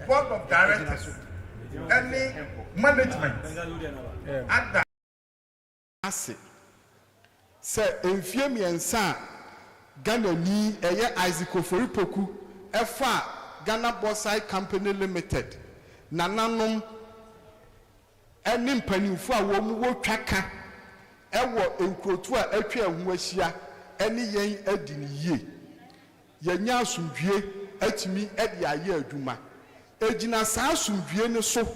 board of directors, any management. At that, sir, infie miensa Ghana ni eye Isaac Oforipoku efa Ghana Bonsai Company Limited nananom eni mpanimfo a wo mu wo twaka ewo enkrotu a atwa ehu ahia eni yen adi ni yie yenya asumdue atimi edi aye adwuma ejina saa asumdue ne so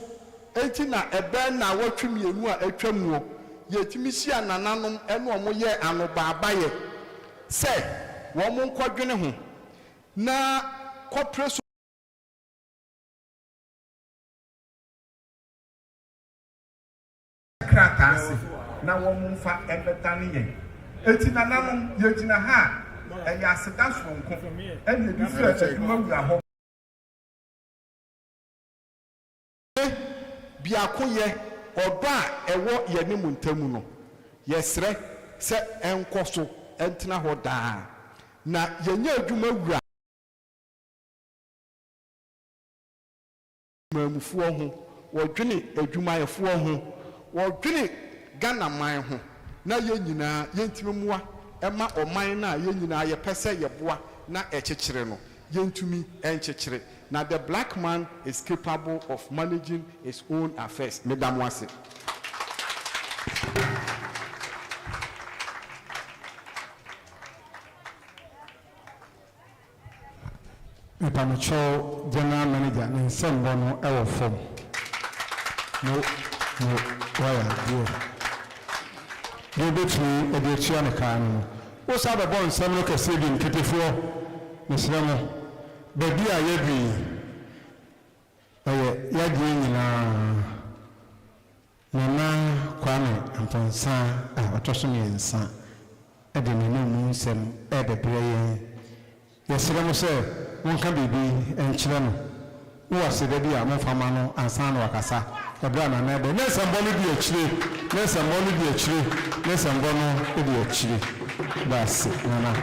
enti na ebe na watwemienu a atwamuo yetimi sia nananom ene omo ye anobaabaye se wo mo nkwadwene ho na corporate kratasi na wo mo mfa ebetani yen enti nananom yegina ha eya aseda sonko ene bi fi adwuma wura ho biakoye odo a ewo ye ne muntamu no yesre se enkoso entina ho daa na yenya adwuma wura mamufuo ho wodwene adwumayefo ho wodwene Ghana man ho na yenyina yentimemua ema oman na yenyina yepese yeboa na ekyekere no yentumi enkyekere. Now the black man is capable of managing his own affairs. Madam Wase. Ipamacho general manager in Sembono ever form. No, why dear. You bet me a dear Chianacan. What's other born some look at saving Kitty for Miss Ramo? Baby, I agree. Yadi Nana Kwame and Ponsa, Atosomi and San, Eddie no Sem, Ed a prayer. Yes, I say, one can be and Chilano. Who was the baby among Famano and San Wakasa, a brother and neighbor. Let somebody be a tree, let somebody be a tree, let somebody be a tree. That's it, Nana.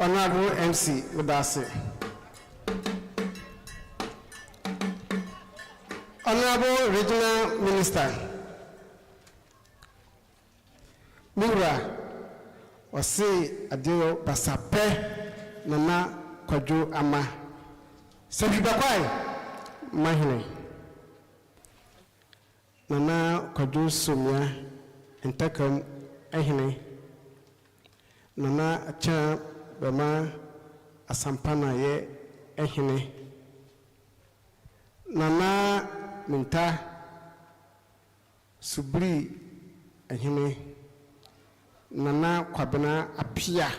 Honorable MC Udase. Honorable Regional Minister Mura Osei Adeo Basape Nana Kwajo Ama Sebibakwai Mahine Nana Kwajo Sumia Entakam Ehine Nana Acha Bama Asempa ye ehine Nana Minta Subri ehine Nana Kwabena Apia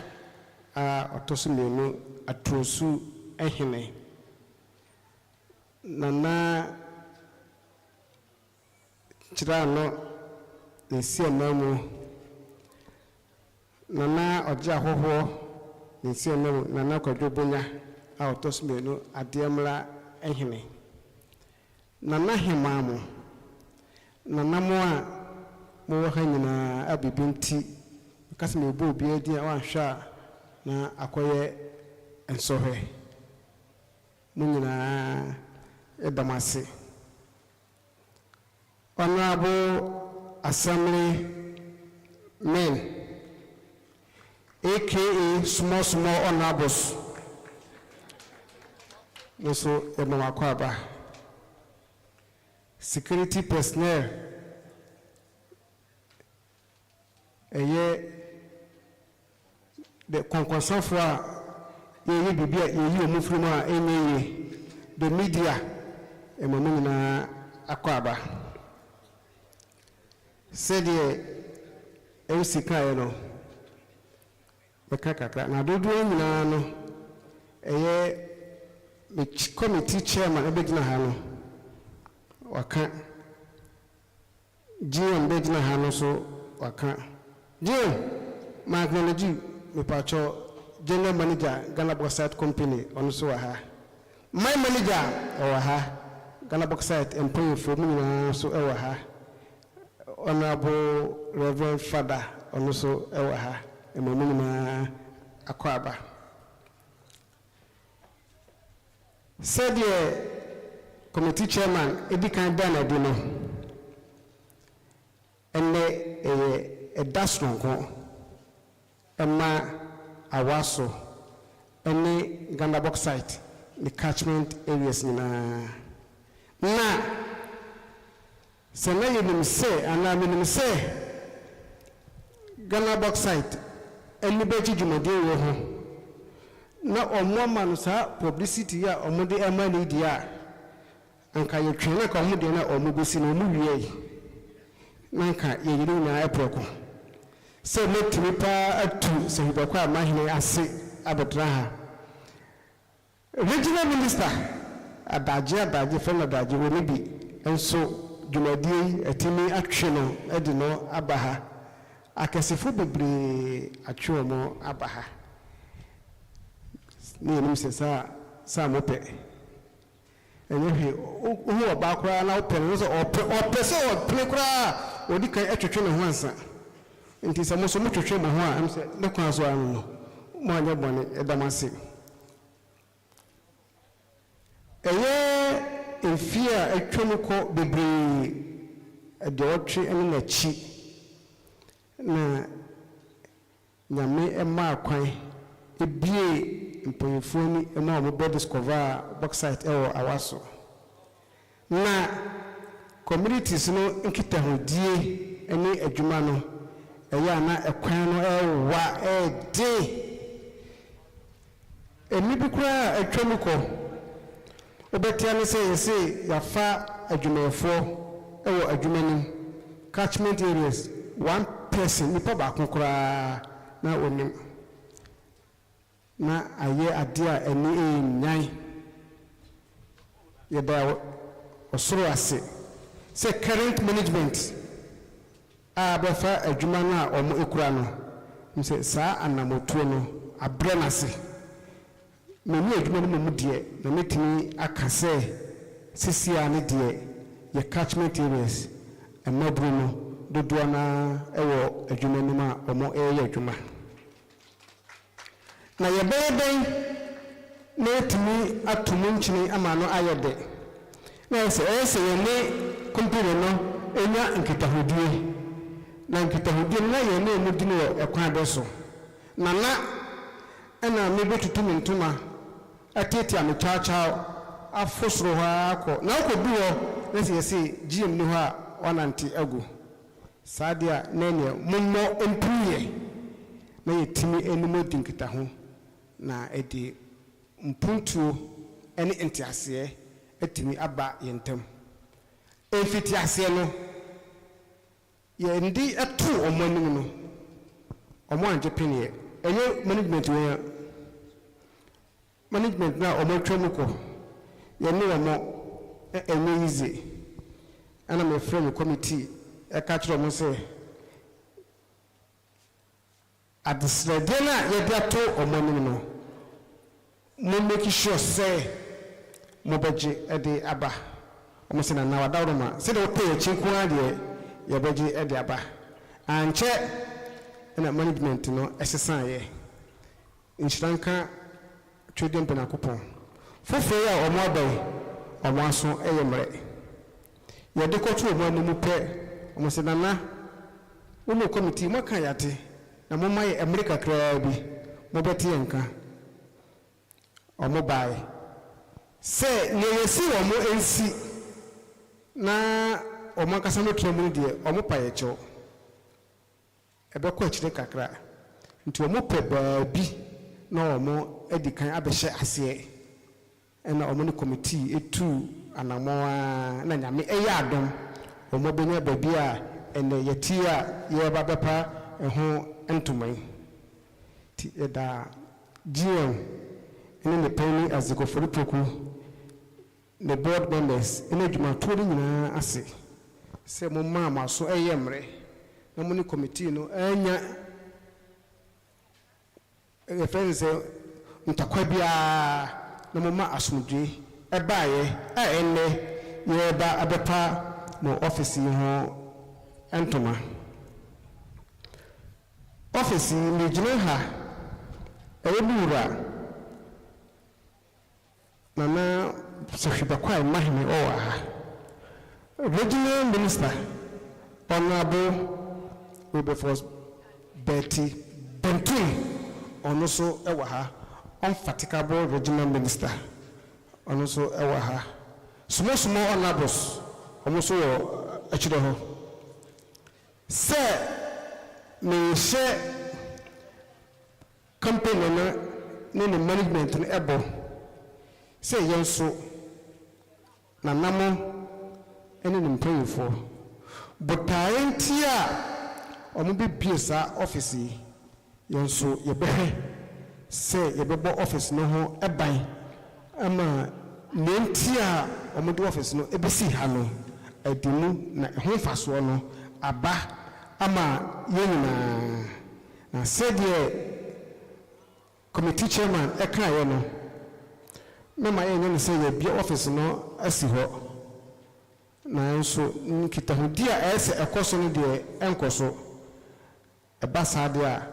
Otosumenu Atrosu ehine Nana Chirano Nsia Mamu Nana Oja Hoho Nisi no Nana Kwajo Bonya a Otosumenu Adiamla ehine Nana Himamu Nana Moa Moa Hanyina Abibinti Kasime Bo Biedi Awansha na Akoye Ensohe Munina Edamasi. Honorable Assembly Men aka small honorables. Also, Emakwaba. Security personnel. The concussion for the media. Emamuna Akwaba. Said ye, Emsika. Bekaka na dodo nyina no committee chairman ebegina ha no waka GM begina ha no so waka GM Magnology me pacho general manager Ghana Bonsai Company on so ha my manager o ha Ghana Bauxite employee for me so ewa Honorable Reverend Father also ewa ha emomuna akwaba. Said the committee chairman Edikan Dana Dino and a dasronko Emma Awaso and Ghana Bauxite the catchment areas na so na you say and I mean say Ghana Bauxite and liberty jumadi wo ho na omo man sa publicity ya omo de emani dia anka ye twene ka omo de na omo besi na omo wie nanka ye yiri na eproko so let me pa atu se hibakwa amahine ase abedra ha regional minister adaje fela adaje we ni bi enso jumadi atimi atwe no edi no abaha akasefo bebre atwe mo abaha ni enim se sa mope enye he ohu oba kra na ope no so ope so ope kra odi kan atwetwe ne ho ansa nti se mo so mo twetwe mo ho a am se ne kwa so anu no mo anya bone edamase eye efia atwomko bebre de otwe ene na chi na nyame ema akwan ebie mpanyefoni ema omo be discover bauxite ewo Awaso na communities no nkitahodie ene adwuma no eya na ekwan no ewa ede emi bi kura atwomko obetia ne say yafa adwumefo ewo adwumanim catchment areas one person nipa ba konkora na onim na aye adia eni enyan ye da osoro ase say current management abafa adwuma na omo ekura no mse saa anamotuo no abre na se menu adwuma no mu de na metimi akase sisia ne de ye catchment areas emabru no dodo na ewo adwuma no ma omo eye adwuma na ye beben na etimi atomu nchini ama no ayede na ese ye ne kompire no enya nkitahodie na nkitahodie na ye ne mu dino ekwan be so na ena mebetutu ntuma atete amechacha afosro ha akọ na okoduo na se GM ni ho a onanti agu sadia nene mommo empuye na yetimi enimo dinkita ho na edi mpuntu ene entiase etimi aba yentem efitiase no ye ndi atu omanim no omo anje penie enye management na omo twemko ye ne omo enye easy ana me frame committee e ka kiro mo se adisredena ye dia to omanim no mo make sure say mo beje e de aba omo se na wadawroma se de ope chinku ade ye beje e de aba anche na management no esesan ye inshranka trading penakopon fofo ya omo abai omo aso eyemre ye de ko tu omo anumu pe omo se nana wo committee mo kan yate na mo maye America kra bi mo beti enka omo bai se ne yesi omo ensi na omo kasa no tremu de omo paye cho ebe ko chire kakra nti omo pe baabi na omo edikan abehye ase na omo ne committee etu anamoa na nyame eya adom omo benya baabi a ene yetia ye babepa eho entumai ti eda GM ene ne pani azikofori poku the board members ene djuma tori nyina ase se mo mama so eyemre na mo ni committee no enya reference ntakwa bia na mo ma asumdwe ebaye a ene yɛba abepa mo office yi ho entoma office me gyina ha ɛwura nana sehwebakwa mahime owa regional minister honorable Wilberforce Betty Benton ono so ɛwɔ ha unfatigable regional minister ono so ɛwɔ ha small honorables ono so wɔ akyire ho sɛ me share company na ne management no ɛbɔ sɛ yɛn so na namo ɛne ne mpanyinfo botae nti a ɔmo bebie saa office yi yɛn so yɛbɛhwɛ sɛ yɛbɛbɔ office no ho ɛban ama ne nti a ɔmo de office no ɛbɛsi ha no adimu na ɛho mfasoɔ no aba ama yɛn nyinaa na sɛdeɛ committee chairman ɛkaeɛ no mema yɛnyɛ no sɛ yɛbie office no asi hɔ na nso nkitahodi a ɛsɛ ɛkɔ so no deɛ ɛnkɔ so ɛba saa deɛ a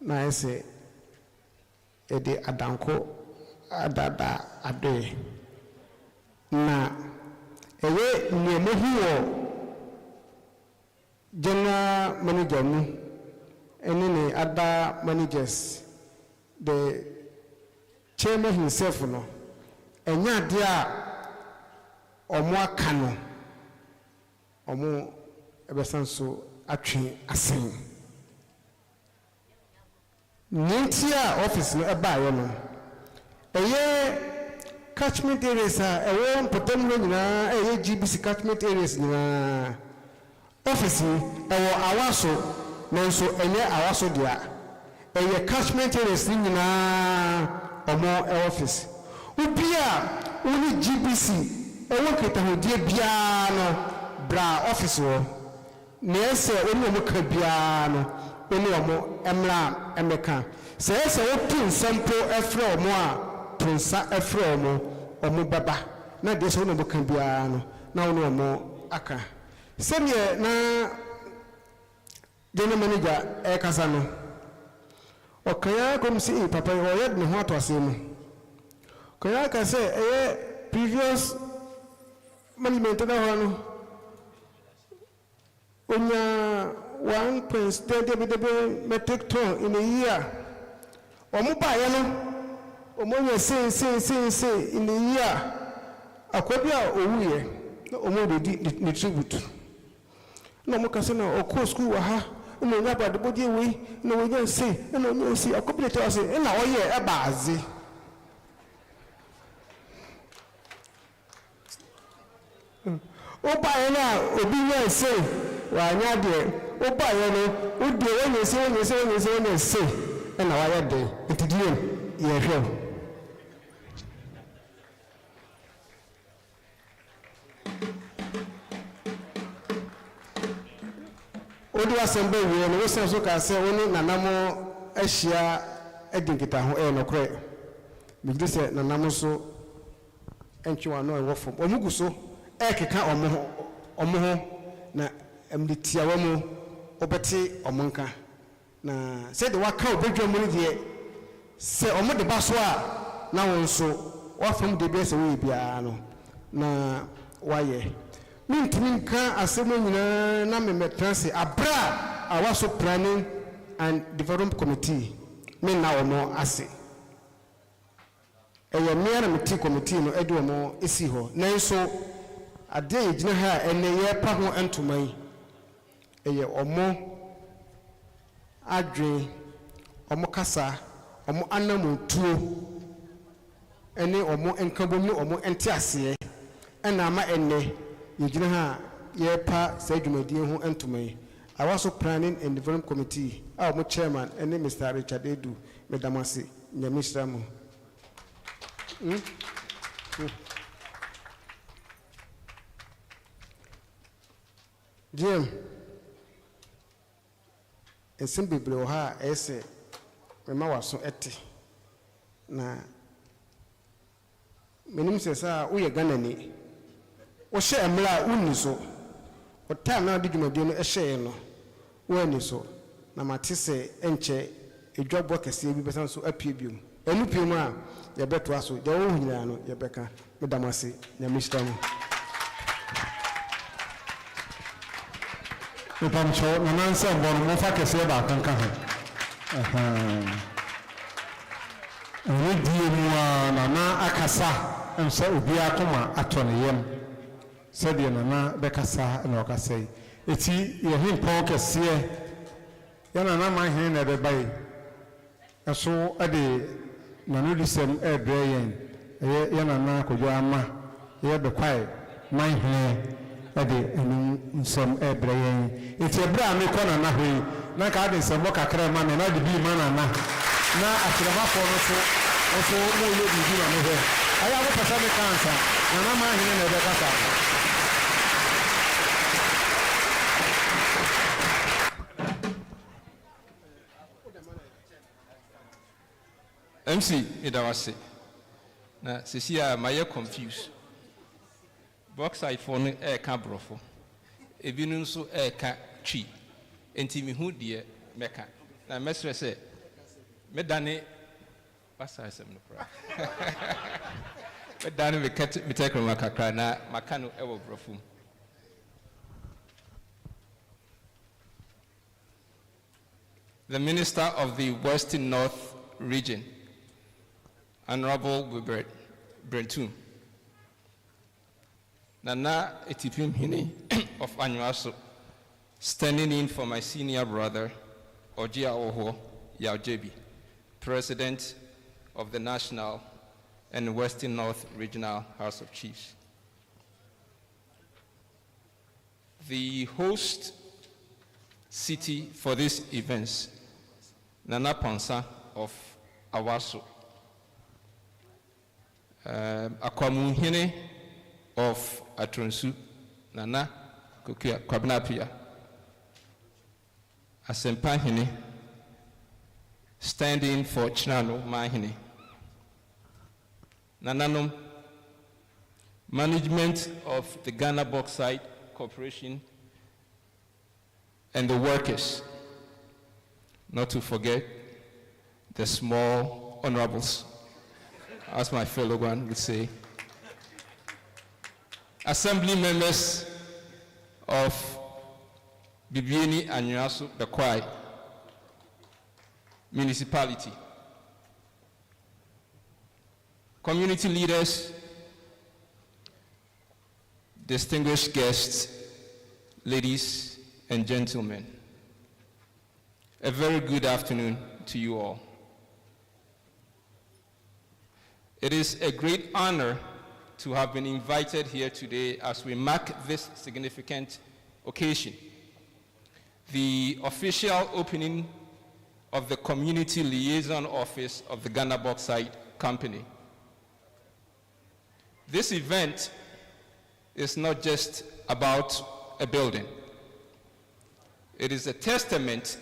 na ɛsɛ ɛde adanko adada adoe na ɛyɛ nneɛma hu wɔ general manager mu ɛne ne other managers the chairman himself no ɛnyɛ adeɛ a ɔmo aka no ɔmo ɛbɛsan so atwe asen nti a office no ɛbaayɛ no ɛyɛ catchment areas a ɛwɔ mpɔtam no nyinaa ɛyɛ GBC catchment areas nyinaa office ɛwɔ Awaso nanso ɛnyɛ Awaso deɛ ɛyɛ catchment areas nyinaa ɔmo office obi a woni GBC ɛwɔ ketahodie biara no bra office wɔ na ɛsɛ oni ɔmo ka biara no oni ɔmo ɛmra ɛmɛka sɛ ɛsɛ wotu nsɛmpo ɛfrɛ ɔmo a tonsa ɛfrɛ ɔmo bɛba na deɛ sɛ oni ɔmo ka biara no na oni ɔmo aka sɛdeɛ na general manager ɛkasa no ɔkanya kɔm sɛ papa ɔyɛ ne ho ato asɛm mu kanya ka sɛ ɛyɛ previous management na hɔ no onya 1.3 metric ton in a year ɔmo baayɛ no ɔmo nya sei in a year akɔbi a owuyɛ na ɔmo de ne tribute na ɔmo kasa na ɔkɔ school wɔ ha na onya ba de bodi ewi na onya sei na onya sei akɔbi de tɔ ase na ɔyɛ ɛba aze oba yana obi nya sei wa nya de oba yana o de wonya sei na wa ya de ntidie ye hwe odi asembe wie no wosan so ka se woni nanamo ahia edinkita ho nokre bigide se nanamo so entwa no ewo fom omugu so ekeka omo ho na emditia wa mu obeti omonka na se de waka obedwa mu de se omo de baso a na won so wafam de be se we bia no na waye mintimi nka asemo nyina na memetrase abra Awaso planning and development committee me na omo ase eya me na meti committee no edi omo esi ho nanso ade yegyina ha ene ye pa ho entomai eye omo adwe omo kasa omo anamotuo ene omo enkabom ne omo ente ase ena ama ene yegyina ha ye pa sa dwumadie ho entomai Awaso planning and development committee omo chairman ene Mr. Richard Edu medamase nyamishra mo Jim ensem bebre wo ha ese mema waso ete na menim se sa wo ye Ghana ni Oshe emra unni so. O time na di dwumadi no ehye no. Wo ani so. Na mate se enche edwabọ kese bi besan so apie biom. Enu piem a ye beto aso. Je wo nyina no ye beka. Medamase na mishtamu. Upamcho na nansa bon mo fa kese ba kanka ho. Oni die mu na akasa ense obi akoma ato ne yam. Said na bekasa na okasai. Eti ye himpon kese yana na man hin na bebai. Eso ade na no disem ebre yen yana na kojo ama ye be kwai man hin ade enu nsem ebre yen. Eti ebra me kona na hoi na ka ade nsem kakra ma na de bi ma na atraba fo no so mo ye bi na no he aya wo pasa me kansa na man hin na be kasa. MC idawase na sesia maye confused box iPhone ka brofo ebinu nso ka twi enti mi hu de meka na mesre se medane pasa asem no pra medane me take makakra na makano ewo brofo. The Minister of the Western North Region, Honorable Wilbert Brentum, Nana Etipim Hine of Awaso, standing in for my senior brother, Ojia Oho Yaujebi, President of the National and Western North Regional House of Chiefs. The host city for these events, Nana Pansa of Awaso, Akwamuhine of Atronsu, Nana Kwabnapia, Asempa Hine, standing for Chinano Mahine, Nananom, management of the Ghana Bauxite Corporation, and the workers, not to forget the small honorables, as my fellow one would say, assembly members of Bibiani and Nyasu Bekwai municipality, community leaders, distinguished guests, ladies and gentlemen, a very good afternoon to you all. It is a great honor to have been invited here today as we mark this significant occasion, the official opening of the Community Liaison Office of the Ghana Bauxite Company. This event is not just about a building. It is a testament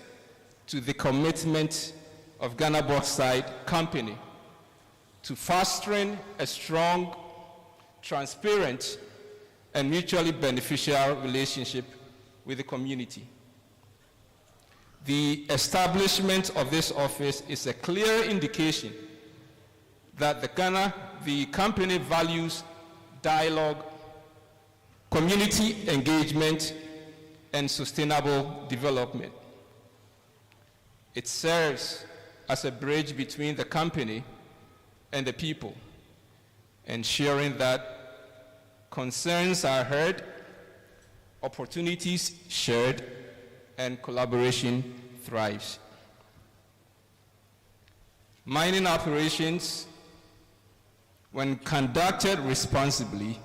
to the commitment of Ghana Bauxite Company to fostering a strong, transparent, and mutually beneficial relationship with the community. The establishment of this office is a clear indication that the company values dialogue, community engagement, and sustainable development. It serves as a bridge between the company and the people, ensuring that concerns are heard, opportunities shared, and collaboration thrives. Mining operations, when conducted responsibly,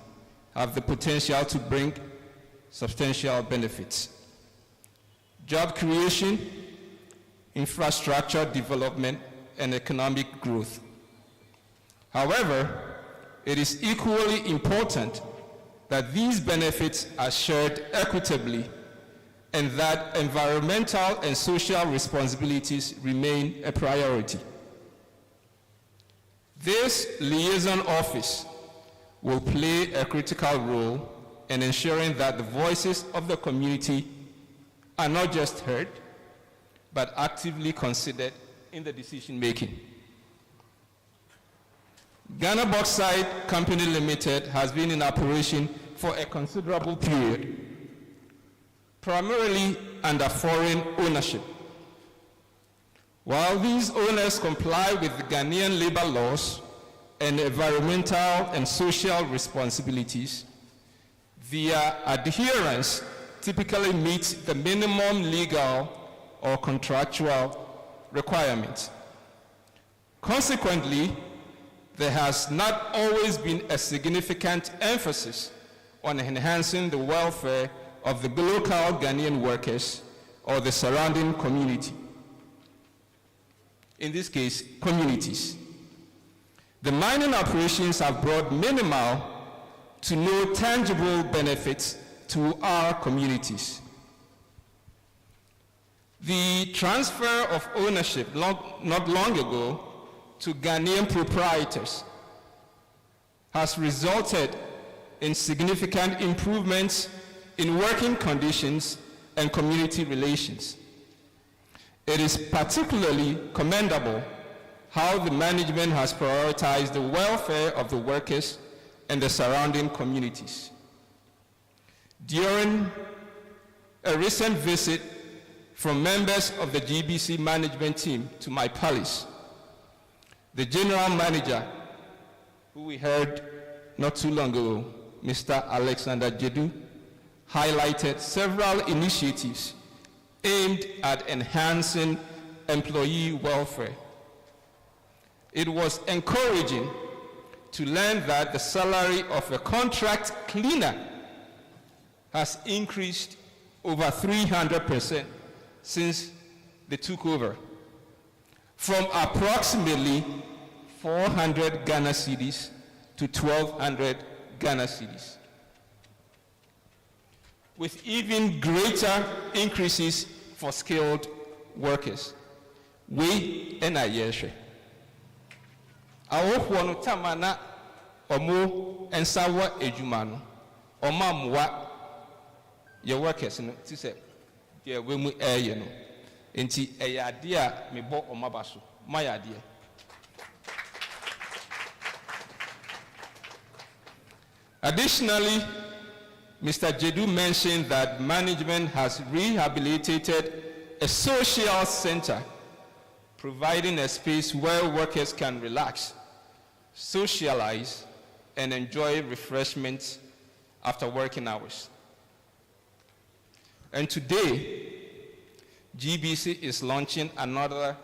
have the potential to bring substantial benefits. Job creation, infrastructure development, and economic growth. However, it is equally important that these benefits are shared equitably and that environmental and social responsibilities remain a priority. This liaison office will play a critical role and ensuring that the voices of the community are not just heard, but actively considered in the decision making. Ghana Bauxite Company Limited has been in operation for a considerable period, primarily under foreign ownership. While these owners comply with the Ghanaian labor laws and environmental and social responsibilities, their adherence typically meets the minimum legal or contractual requirements. Consequently, there has not always been a significant emphasis on enhancing the welfare of the local Ghanaian workers or the surrounding community. In this case, communities. The mining operations have brought minimal to no tangible benefits to our communities. The transfer of ownership not long ago to Ghanaian proprietors has resulted in significant improvements in working conditions and community relations. It is particularly commendable how the management has prioritized the welfare of the workers and the surrounding communities. During a recent visit from members of the GBC management team to my palace, the general manager, who we heard not too long ago, Mr. Alexander Jedu, highlighted several initiatives aimed at enhancing employee welfare. It was encouraging to learn that the salary of a contract cleaner has increased over 300% since they took over, from approximately 400 Ghana cedis to 1,200 Ghana cedis, with even greater increases for skilled workers. We and Ayeshe. Awohuo no tamana omo ensawa ejumano. Oma mwa ye workers no ti se ye we mu eye no. Enti eyade a mebo omabaso. Mayade. Additionally, Mr. Jedu mentioned that management has rehabilitated a social center, providing a space where workers can relax, socialize, and enjoy refreshments after working hours. And today, GBC is launching another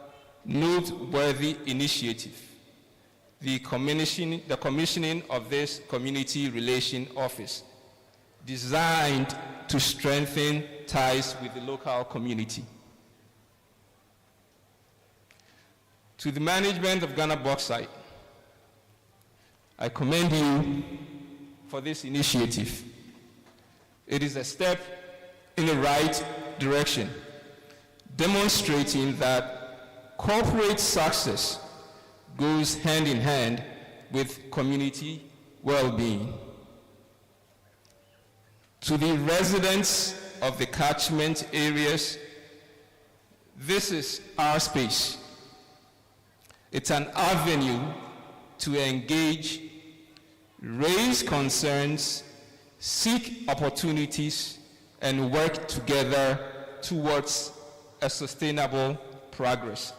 noteworthy initiative, the commissioning of this community relation office, designed to strengthen ties with the local community. To the management of Ghana Bauxite, I commend you for this initiative. It is a step in the right direction, demonstrating that corporate success goes hand in hand with community well-being. To the residents of the catchment areas, this is our space. It's an avenue to engage, raise concerns, seek opportunities, and work together towards a sustainable progress.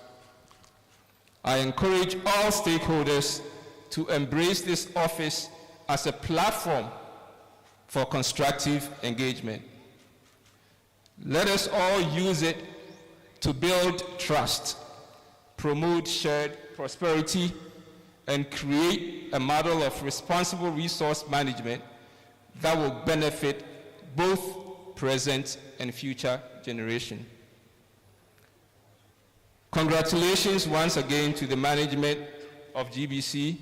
I encourage all stakeholders to embrace this office as a platform for constructive engagement. Let us all use it to build trust, promote shared prosperity, and create a model of responsible resource management that will benefit both present and future generations. Congratulations once again to the management of GBC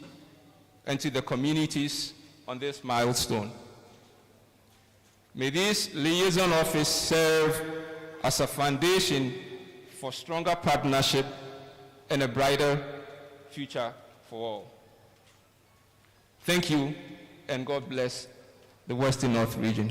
and to the communities on this milestone. May this liaison office serve as a foundation for stronger partnership and a brighter future for all. Thank you, and God bless the Western North region.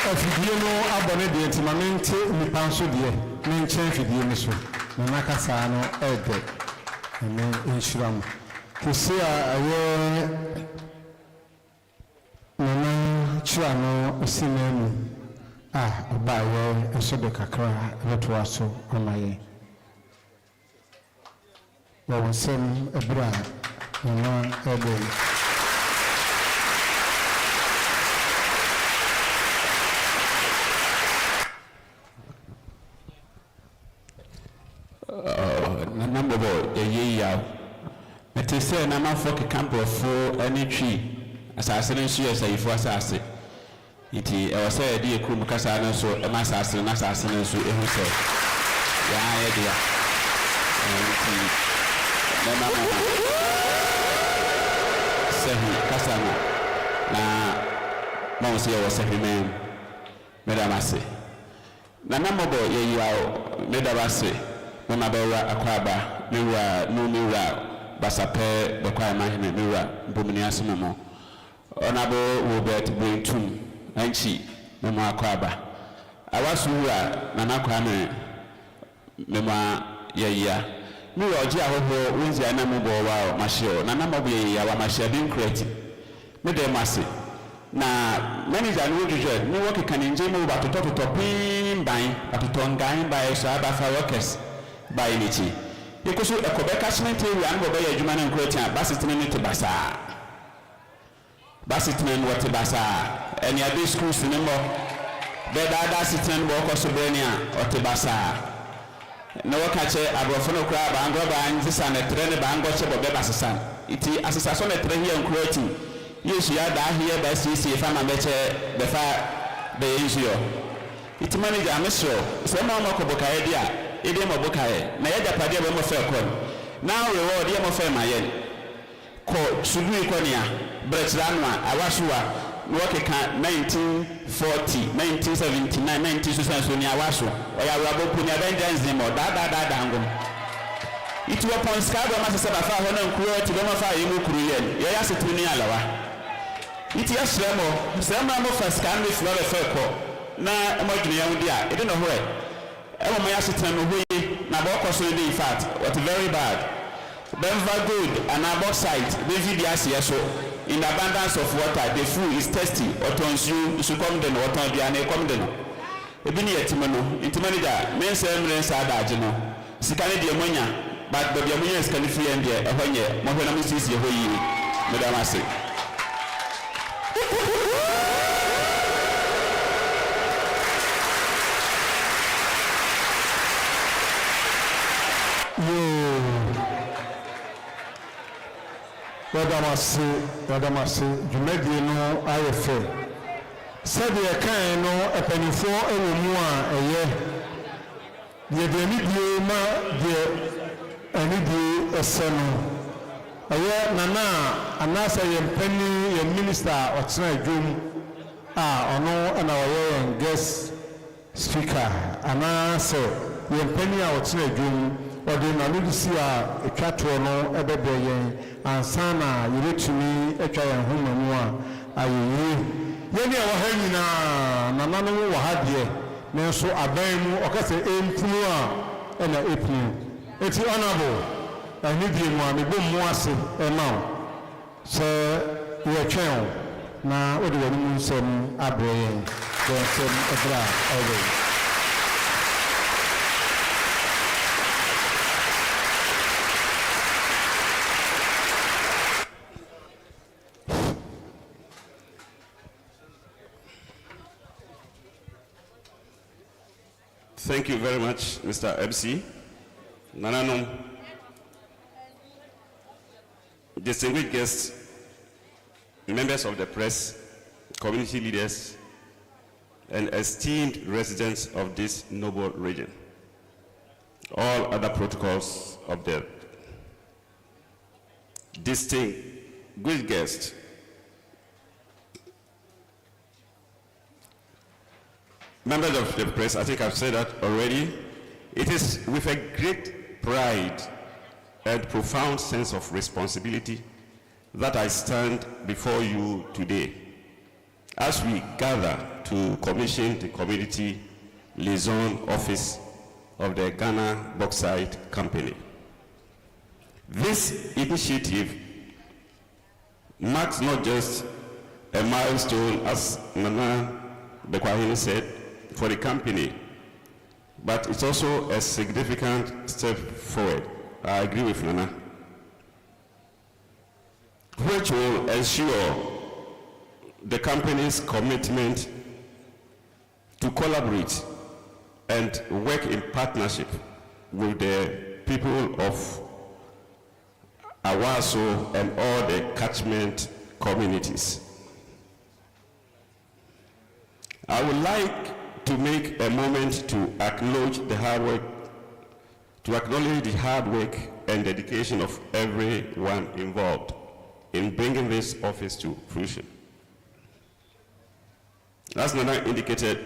Afidie no abone de ntimamente nipa nso de ne nkyɛn fidie ni so na nakasa no ɛde ne insuram kese a ayɛ nana kyira no osinemu a ɔbaayɛ ɛso de kakra ɛbɛtoa so ɔmayɛ wɔn nsɛm ɛbra nana ɛbɛn. Number boy, a year. It is said, I'm not for a camp of 4 any tree. Assassination, as I for assassin. It was said, dear Kumakasana, so a assassin, and so it was said, yeah, dear. And Cassana. Now, Monsieur was a man, Madame Assay. The number boy, you are Madame Assay. Mama Bora Akwaba, Mira, no Mira, Basape, Bakwa Mahime, Mira, Bumini Asimo, Honorable Robert Brintum, and she, Mama Akwaba. Awaso Nana Kwame, Mama Yaya, Mira, Gia Hobo, Windsor, Namubo, Mashio, Nana Mobi, Mashia, being creative. Mede Massey. Na manager and would no work can enjoy more about to talk to Topin by, but to Tongain by Sabafa workers. By Nichi. You could shoot a Quebec cemetery and go by a human and creating a Bassitman to Bassa. Bassitman, what to Bassa, and your big school cinema. Beda Bassitman walk or Sobrania or to Bassa. No catcher, a Brofono crab, and go by and this and a trainer bang watch of Bebassan. It is as a son of train and creating. You see, I die here by CC if I'm a better the fire the issue. It's manager, Mr. Some more Bocadia. Idemo Bokae, Naya Padia Bomofer. Now reward Yemofer Mayen. Ko Sulu Konia, Bretlanwa, Awashua, Nwokeka 1940, 1979, 1960 Awaso, Oya Rabo Punya Vengeance Nemo, da dango. It was upon Scarborough Massafa, Honan Kuro to Bomafa Imu Kuruyen, Yasituni Alawa. It is Remo, some of us can be for a fair na Modia, I don't know where. My assistant na boko so in fact what very bad Denver good and about site the video so in the abundance of water the food is tasty or turns you come then or turn the come then ebini etimano intimaniga men say men say adagino sikane de monya but the monya is can free and there ehonye mo hwe na musisi ye hoyi madam ase. Wadamasi, Jumedi no IFA. Said the kind no a penny for a woman a year. The Nidioma, the Anidi a son. A year Nana, and Nasa and Penny, a minister or tonight June. Or no, and our young guest speaker. And I say, the Penny or tonight June. Or the Nalusia, a cattle no, a baby, and Sana, you reach me, a child and home, I will. Yeni awaheni na nanu wahadie nanso aban mu okase empunu a na epunu eti honorable ani die mu amebo mu ase ema se ye twen na odi wani mu nsem abreye den nsem ebra always. Thank you very much, Mr. MC. Nananom, distinguished guests, members of the press, community leaders, and esteemed residents of this noble region. All other protocols observed. Distinguished guests, Members of the press, I think I've said that already. It is with a great pride and profound sense of responsibility that I stand before you today as we gather to commission the Community Liaison Office of the Ghana Bauxite Company. This initiative marks not just a milestone, as Nana Bekwahini said, for the company, but it's also a significant step forward. I agree with Nana, which will ensure the company's commitment to collaborate and work in partnership with the people of Awaso and all the catchment communities. I would like to make a moment to acknowledge the hard work, and dedication of everyone involved in bringing this office to fruition. As Nana indicated,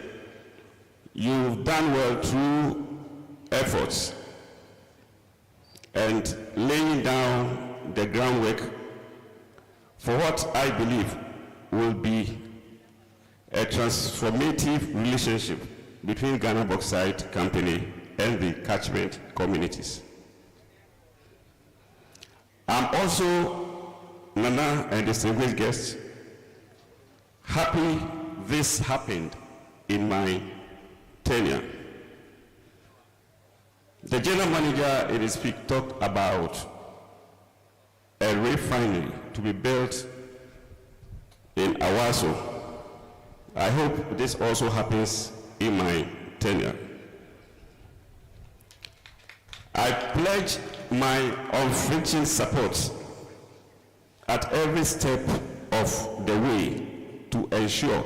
you've done well through efforts and laying down the groundwork for what I believe will be a transformative relationship between Ghana Bauxite Company and the catchment communities. I'm also, Nana and distinguished guests, happy this happened in my tenure. The general manager in his speech talked about a refinery to be built in Awaso. I hope this also happens in my tenure. I pledge my unflinching support at every step of the way to ensure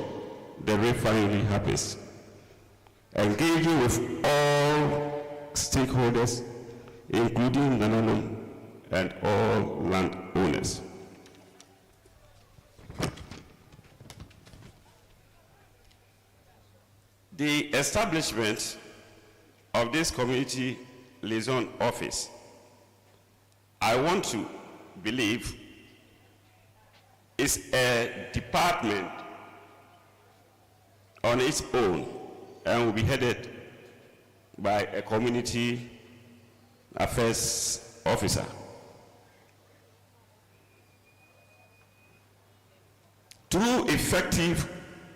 the refinery happens, engaging with all stakeholders, including Nananum and all landowners. The establishment of this Community Liaison Office, I want to believe, is a department on its own and will be headed by a community affairs officer. Through effective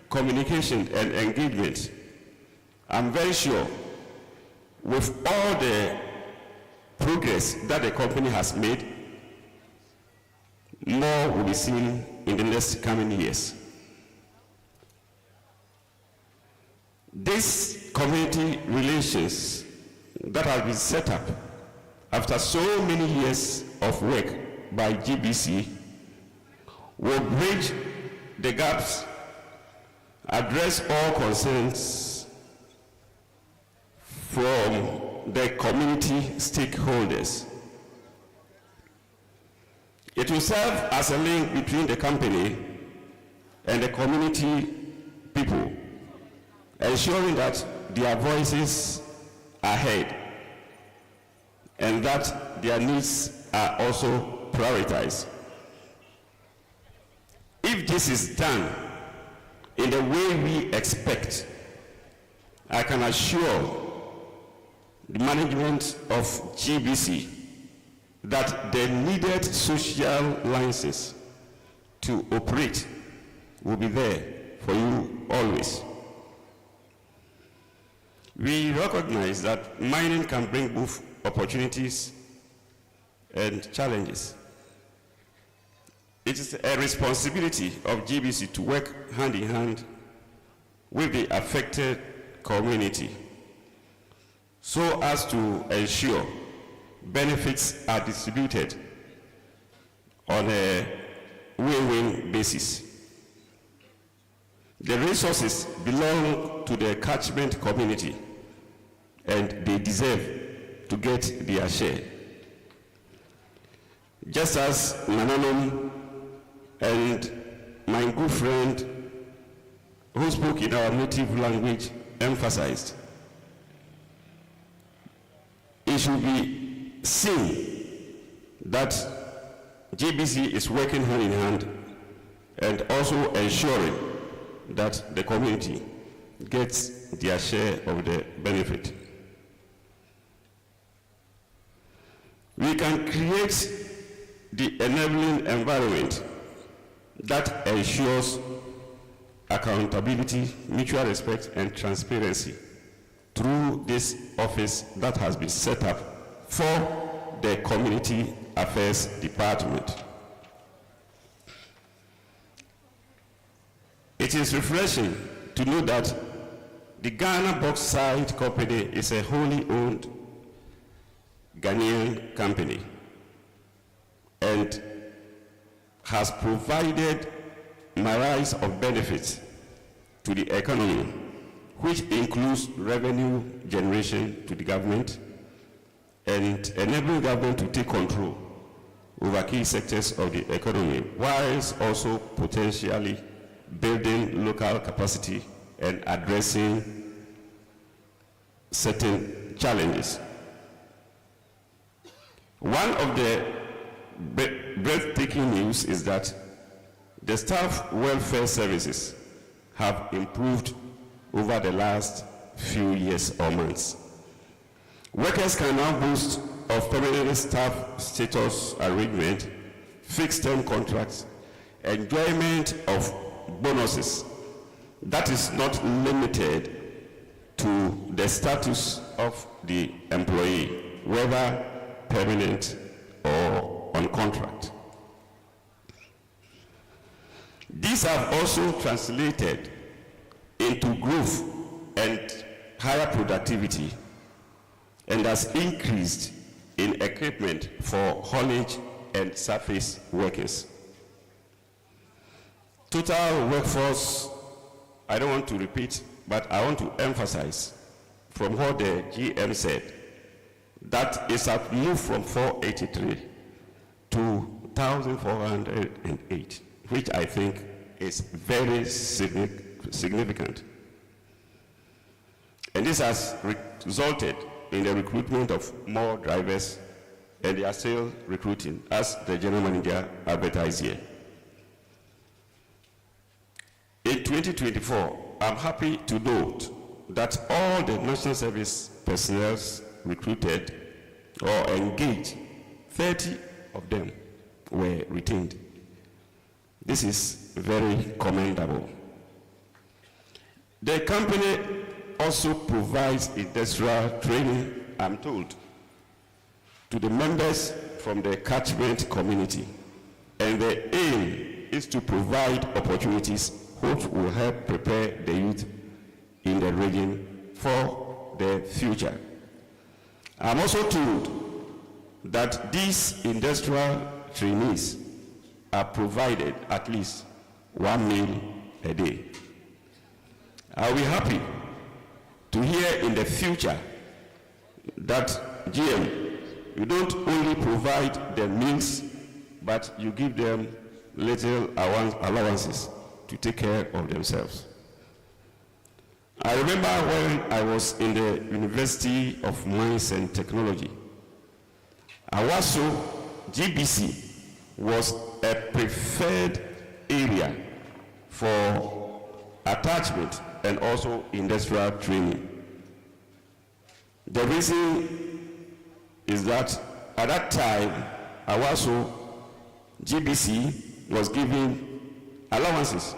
communication and engagement, I'm very sure with all the progress that the company has made, more will be seen in the next coming years. This community relations that has been set up after so many years of work by GBC will bridge the gaps, address all concerns from the community stakeholders. It will serve as a link between the company and the community people, ensuring that their voices are heard and that their needs are also prioritized. If this is done in the way we expect, I can assure the management of GBC that the needed social licenses to operate will be there for you always. We recognize that mining can bring both opportunities and challenges. It is a responsibility of GBC to work hand in hand with the affected community so as to ensure benefits are distributed on a win-win basis. The resources belong to the catchment community and they deserve to get their share. Just as Nananum and my good friend who spoke in our native language emphasized. It should be seen that GBC is working hand in hand and also ensuring that the community gets their share of the benefit. We can create the enabling environment that ensures accountability, mutual respect, and transparency through this office that has been set up for the Community Affairs Department. It is refreshing to know that the Ghana Bauxite Company is a wholly owned Ghanaian company and has provided myriad of benefits to the economy, which includes revenue generation to the government and enabling government to take control over key sectors of the economy, whilst also potentially building local capacity and addressing certain challenges. One of the breathtaking news is that the staff welfare services have improved over the last few years or months. Workers can now boast of permanent staff status arrangement, fixed-term contracts, enjoyment of bonuses that is not limited to the status of the employee, whether permanent or on contract. These have also translated into growth and higher productivity and has increased in equipment for haulage and surface workers. Total workforce, I don't want to repeat, but I want to emphasize from what the GM said, that is a move from 483 to 1,408, which I think is very significant. And this has resulted in the recruitment of more drivers, and they are still recruiting, as the general manager advertised here. In 2024, I'm happy to note that all the national service personnel recruited or engaged, 30 of them were retained. This is very commendable. The company also provides industrial training, I'm told, to the members from the catchment community. And the aim is to provide opportunities which will help prepare the youth in the region for the future. I'm also told that these industrial trainees are provided at least 1 meal a day. I'll be happy to hear in the future that GM, you don't only provide the meals, but you give them little allowances to take care of themselves. I remember when I was in the University of Mines and Technology, Awaso GBC was a preferred area for attachment and also industrial training. The reason is that at that time, Awaso GBC was giving allowances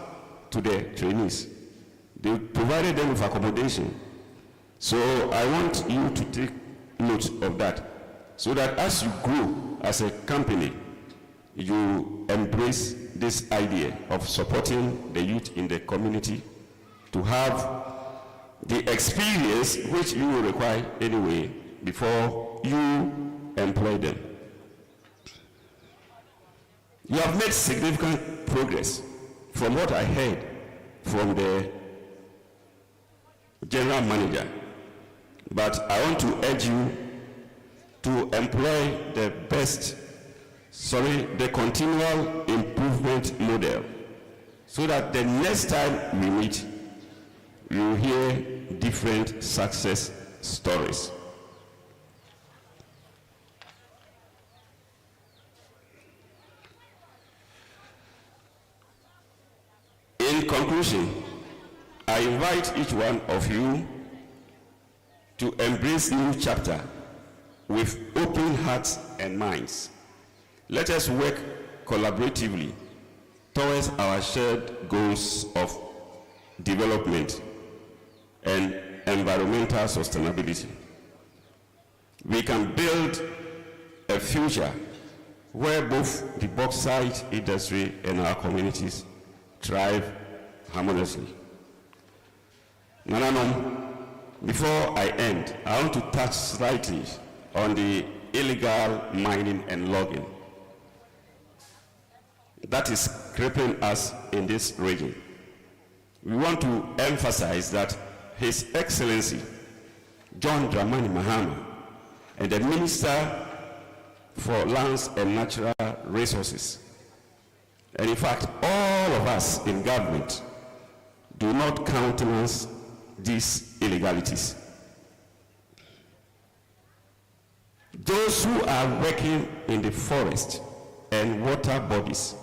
to the trainees. They provided them with accommodation. So I want you to take note of that, so that as you grow as a company, you embrace this idea of supporting the youth in the community to have the experience which you will require anyway before you employ them. You have made significant progress from what I heard from the general manager, but I want to urge you to employ the continual improvement model, so that the next time we meet, you hear different success stories. In conclusion, I invite each one of you to embrace new chapter with open hearts and minds. Let us work collaboratively towards our shared goals of development and environmental sustainability. We can build a future where both the bauxite industry and our communities thrive harmoniously. Nananom, before I end, I want to touch slightly on the illegal mining and logging that is crippling us in this region. We want to emphasize that His Excellency John Dramani Mahama and the Minister for Lands and Natural Resources, and in fact all of us in government, do not countenance these illegalities. Those who are working in the forest and water bodies,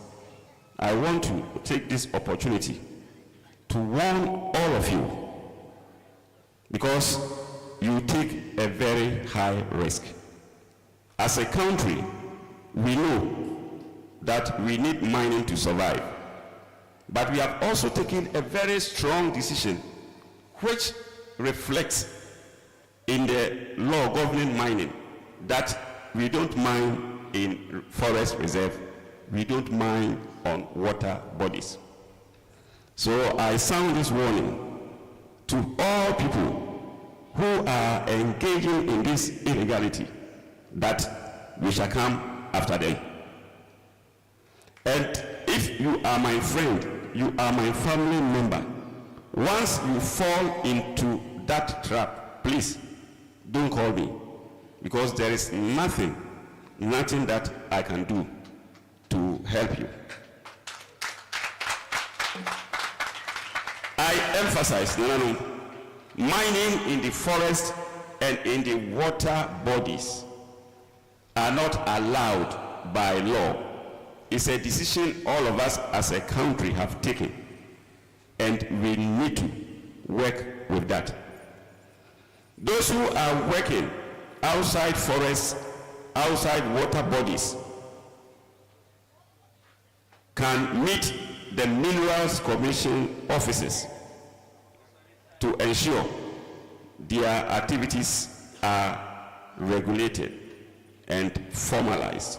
I want to take this opportunity to warn all of you, because you take a very high risk. As a country, we know that we need mining to survive, but we have also taken a very strong decision which reflects in the law governing mining that we don't mine in forest reserve, we don't mine on water bodies. So I sound this warning to all people who are engaging in this illegality, that we shall come after them. And if you are my friend, you are my family member, once you fall into that trap, please don't call me, because there is nothing that I can do to help you. I emphasize, mining in the forest and in the water bodies are not allowed by law. It's a decision all of us as a country have taken, and we need to work with that. Those who are working outside forests, outside water bodies, can meet the Minerals Commission offices to ensure their activities are regulated and formalized.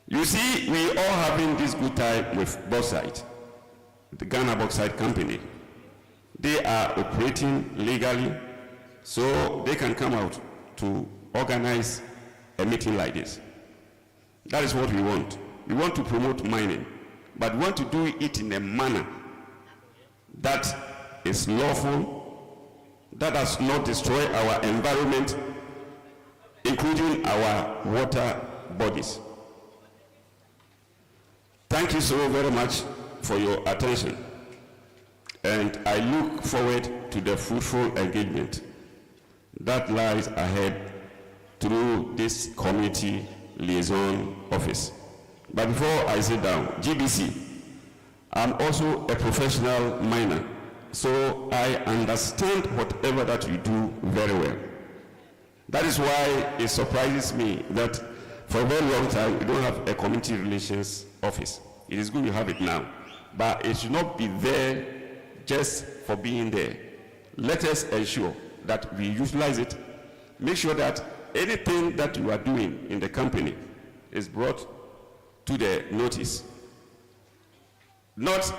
You see, we all having this good time with bauxite. The Ghana Bauxite Company, they are operating legally, so they can come out to organize a meeting like this. That is what we want. We want to promote mining, but we want to do it in a manner that is lawful, that does not destroy our environment, including our water bodies. Thank you so very much for your attention, and I look forward to the fruitful engagement that lies ahead through this community liaison office. But before I sit down, GBC, I'm also a professional miner, so I understand whatever that you do very well. That is why it surprises me that for a very long time we don't have a community relations office. It is good you have it now, but it should not be there just for being there. Let us ensure that we utilize it. Make sure that anything that you are doing in the company is brought to the notice. Not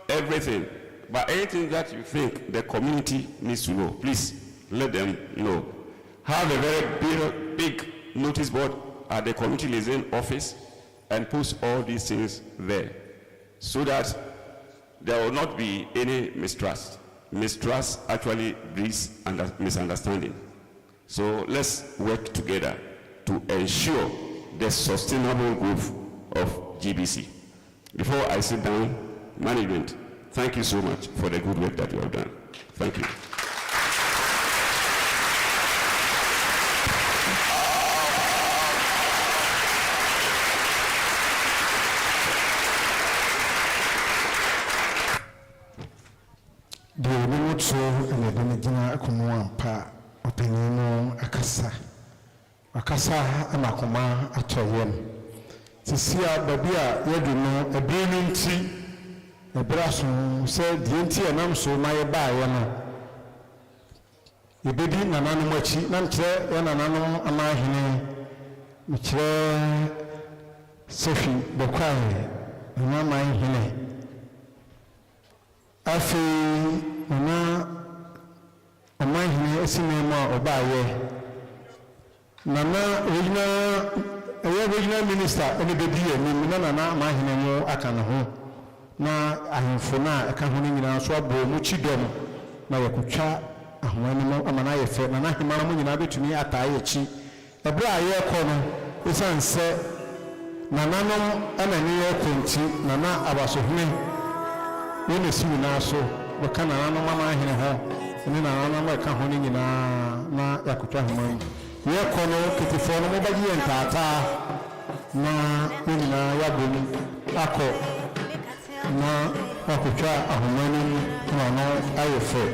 everything, but anything that you think the community needs to know, please let them know. Have a very big notice board at the community liaison office and post all these things there, so that there will not be any mistrust. Mistrust actually breeds misunderstanding. So let's work together to ensure the sustainable growth of GBC. Before I sit down, management, thank you so much for the good work that you have done. Thank you. The Onucho and the Benedina Akunuampa, Opinino Akasa. Akasa Amakoma Atoyen. Tisia Babia, Yeduno, a brilliant tea, a brasso said the Inti and I'm so my bayana. You be in an animal cheat, Nantre, and an animal amahine, which Sophie, the choir, and my hine. Afi na amahine esinema obaye nana original minister ene bedi eni nana amahine mo aka ne ho na ahemfo na eka ho nyina so abo mu chidom na yakutwa ahwani mo amana ye fe nana ahemara mo nyina betumi ataye chi ebre aye ko no esanse nana no anani ye konti nana abasohene when you see now, so the Canana Mama in a home, and then another Kahoni in a Yakuta. We are Kono, Kitty nobody and Tata, na Yabun, Ako, na Yakuta, Ahumani, no, I afraid.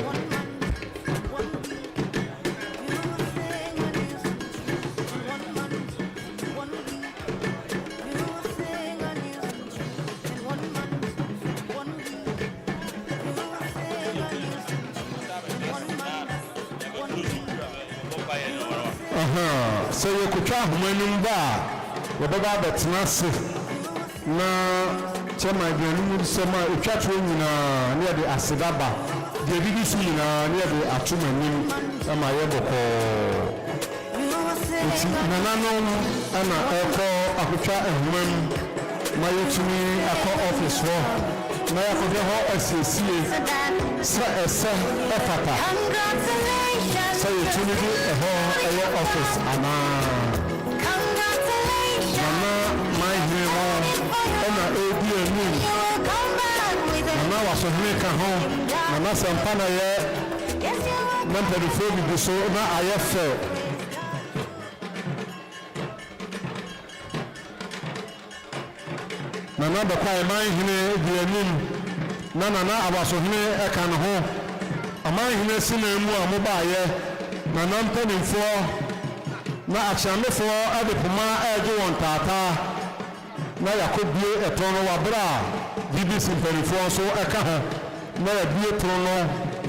So you could try when whatever that's massive. Now, Chema, the summer, you catch when near the Asidaba, the BBC near the Atuman, and my Eboko. It's Nanano, and I could try and when my Yutumi, I call office for my SAC, so you tune a whole office, Anna. My name, Anna A.B. and me. Anna was a maker home, Anna Sampana, number the phone be so now I have felt. Nana the quiet mind here, dear Nim, Nana, I was a here, I can home. A mind here, Sinema, mobile. Na nampeni for na achame for ade puma eje won tata na yakobie etono wabra BBC mpeni so eka ho na yabie tono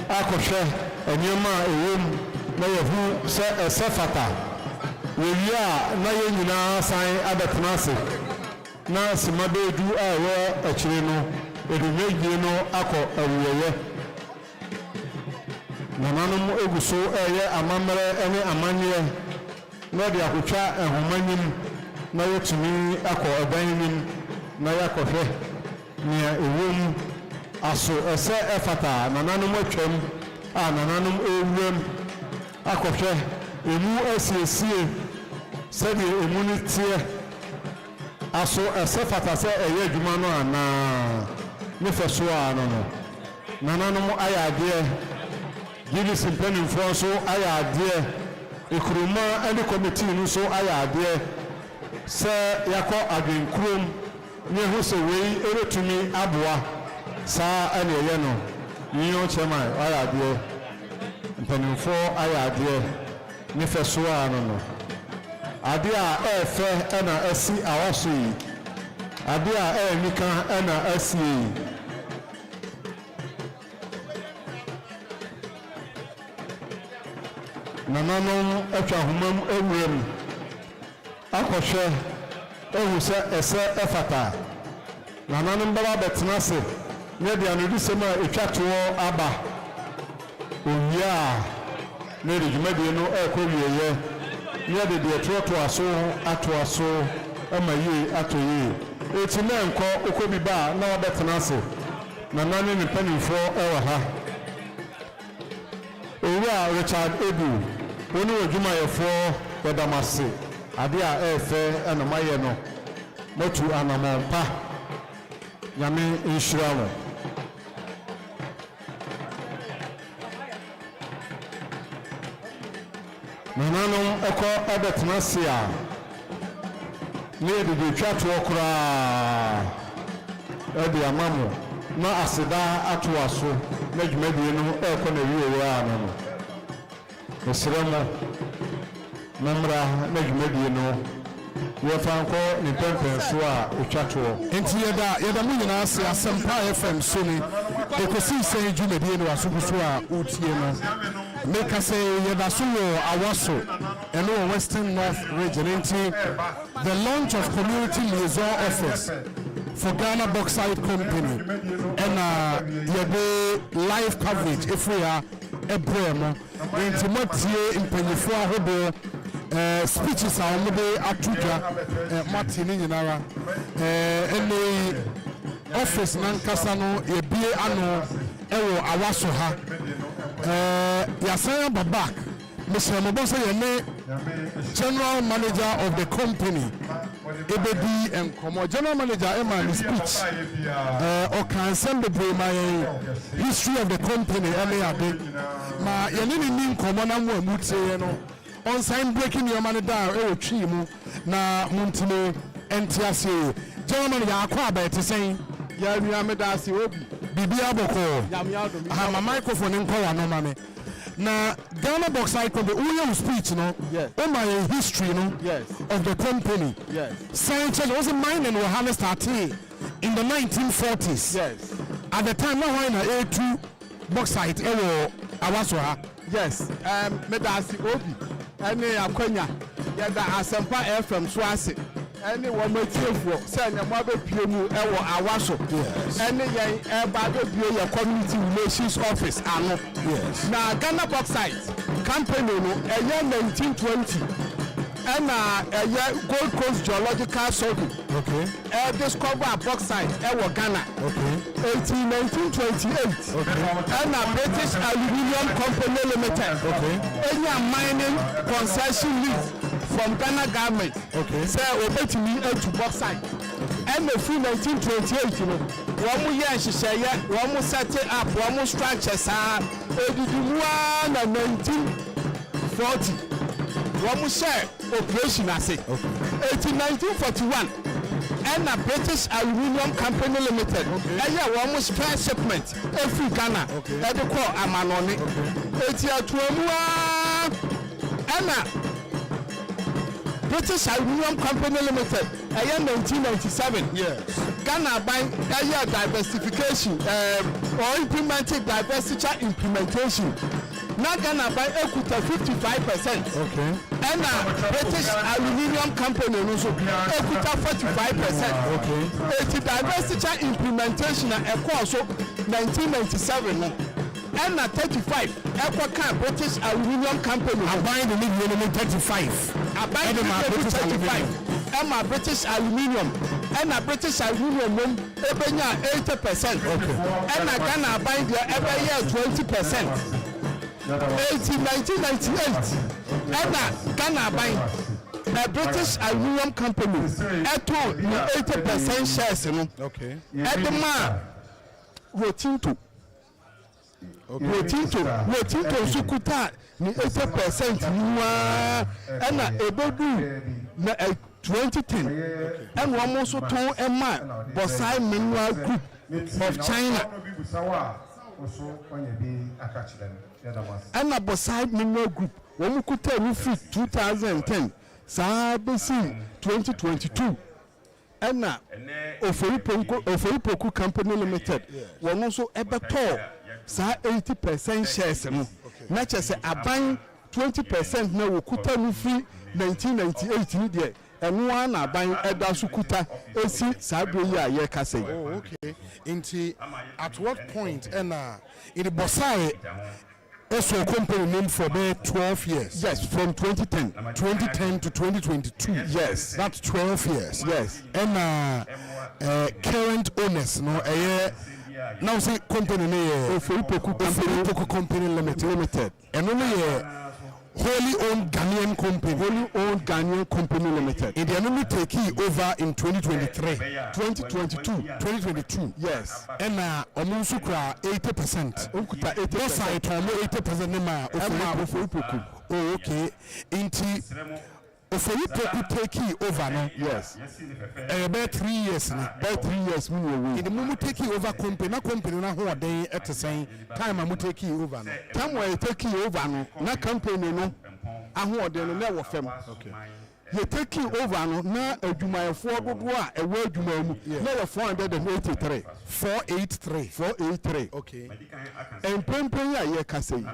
akohwe enyema ewom na yehu se esefata wewia na yenyina san abetenase na simabedu awo akire no edumegye no akọ awuye Nananum Oguso, Amamere, any Amania, no de Akucha, and Homanim, no to me, Ako, a dining, Nayakofe, near a room, Aso, a se effata, Nananum Ochem, Nananum Orum, Akofe, Emu SAC, said the immunity, Aso, a sefata, say a yedumano, and Nifasua, no, Nananum Ayadea. Give us in pen in France, so I are dear. A cruma and the committee, so I are dear. Sir Yako Agin Krum, near who's away, ever to me, Abua, Sa and Yeno, Neo Chema, I are dear. And pen in four, I are dear. Nifasua, no. Adia air fair and a SC Awaso. Adia air Nika and a SC. Nanano Echahumam Ewem Akoshe Ewusa Ese Efata Nananum Baba Betnase Nedi Anudisema Echatuo Aba Unya Nedi Jumediano Ekoye Nedi de Atuaso Amaye Atoye Etimenko Okobiba Na Betnase Nanani ni penny for Ewaha Owa Richard Ebu Oni ojuma yefo wedamase ade a efe anamaye no motu anamampa nyame inshira no Nananum eko ebetnasia. Ne de twa to kura. Ebi amamu na aseda atoaso na dwumadi no eko na wiwe ano no. Esremo namra na dwumadi no Wafanko ni pempenso a otwato enti yeda mu nyina ase Asempa FM so ni Ekosiisen dwumadi no asukuso a otie no make say yeda so wo Awaso eno Western North region enti the launch of community liaison office for Ghana Bauxite Company and yede live coverage if we are ebremo enti motie impanyefo ahodo speeches are made atuja Martin nyinara any office nankasa no ebie ano ewo Awaso ha yasan babak Mr. Mobosa yene general manager of the company ebedi enkomo general manager Emma speech or can send the my history of the company ma yene ni nkomo na mo amutse no on sign breaking your money down twi mu na muntime entiase general manager akwa ba te sen ya nua me da se obi bibia boko ha ma microphone nko wa no ma me na Ghana Bauxite Company who speech no my history no of the company Sanchez was a mining we had started in the 1940s at the time now when A2 bauxite ewo Awaso ha me da se obi ene akwanya ya da Asempa FM so ase ene wo matiefo se na mo abepie mu ewo Awaso ene yen e ba do bie ya community relations office ano na Ghana Bauxite Company no eye 1920 ena eye Gold Coast Geological Survey discover bauxite ewo Ghana 1928 ena British Aluminium Company Limited enya mining concession lease from Ghana government say obetimi to bauxite ena free 1928 no wo mu ye hyehyeye wo mu set up wo mu structure sa edidumua na 1940 wo mu share operation ase 1941 and a British Aluminium Company Limited. Almost spare shipment every Ghana. That they call Amanoni. It's a and British Aluminium Company Limited. 1997. Ghana buying diversification or implementing diversity implementation. Now Ghana buy equity 55%. And British Aluminium Company also equity 45%. It's diversity implementation also 1997. And 35. Equity British Aluminium Company. I buy the minimum 35. I buy the British 35. And my British Aluminium. And a British Aluminium ebenya 80%. And I Ghana buy the every year 20%. 1998 and Ghana buying a British Aluminium Company at 80% shares at the man Rotinto Sukuta 80% and Ebodu 2010 and one more so to a man Bosai Mineral Group of China and a Boside Mineral Group when we could tell you 2010 Sabesi 2022 and now Oferipoku Company Limited one also ever tall 80% shares not just a buying 20% now we could tell you free 1998 and one are buying Edasukuta AC Sabria Yekase. Oh, okay. Inti at what point in the Bosai also company named for 12 years? Yes, from 2010 to 2022. Yes, that's 12 years. Yes, and current owners, no, now say company name Oferipoku Company Limited, and only wholly owned Ghanaian company limited. In the enemy take over in 2023, 2022. yes. And Omunsu kra 80%. Unkuta 80%. Boss I told me 80% nema Oforipoku. Oh, okay. Inti Oforipoku take over no. Yes. About 3 years now. About 3 years me In the moment take over company na ho dey at the same time I'm take over no. Time we take over no, na company no ahoɔden no na wɔ fam. Okay. You take over no na adwumayɛfoɔ dodoɔ a ɛwɔ adwuma mu na yɛ 483. Okay. Mpɛmpɛn a yɛkasa yi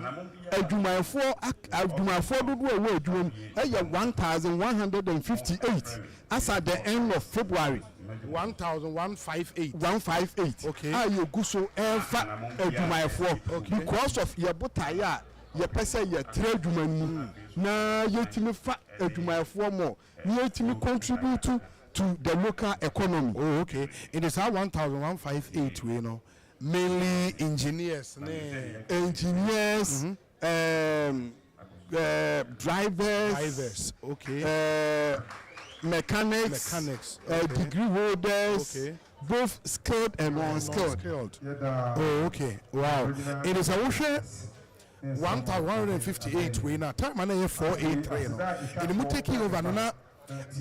adwumayɛfoɔ dodoɔ a ɛwɔ adwuma mu ɛyɛ 1158 as at the end of February. 1,158. Okay. A yɛgu so ɛfa adwumayɛfoɔ because of yɛbotaeɛ a yɛpɛ sɛ yɛtrɛ adwuma mu na yɛtumi fa adwumayɛfoɔ mo na yɛtumi contribute to the local economy. Oh, okay. It is 1,158 we know. Mainly engineers. Drivers. Okay. Mechanics. Degree holders. Okay. Both skilled and unskilled. Oh, okay. Wow. It is a 1,158 we now. Time man 483 no. In the taking over na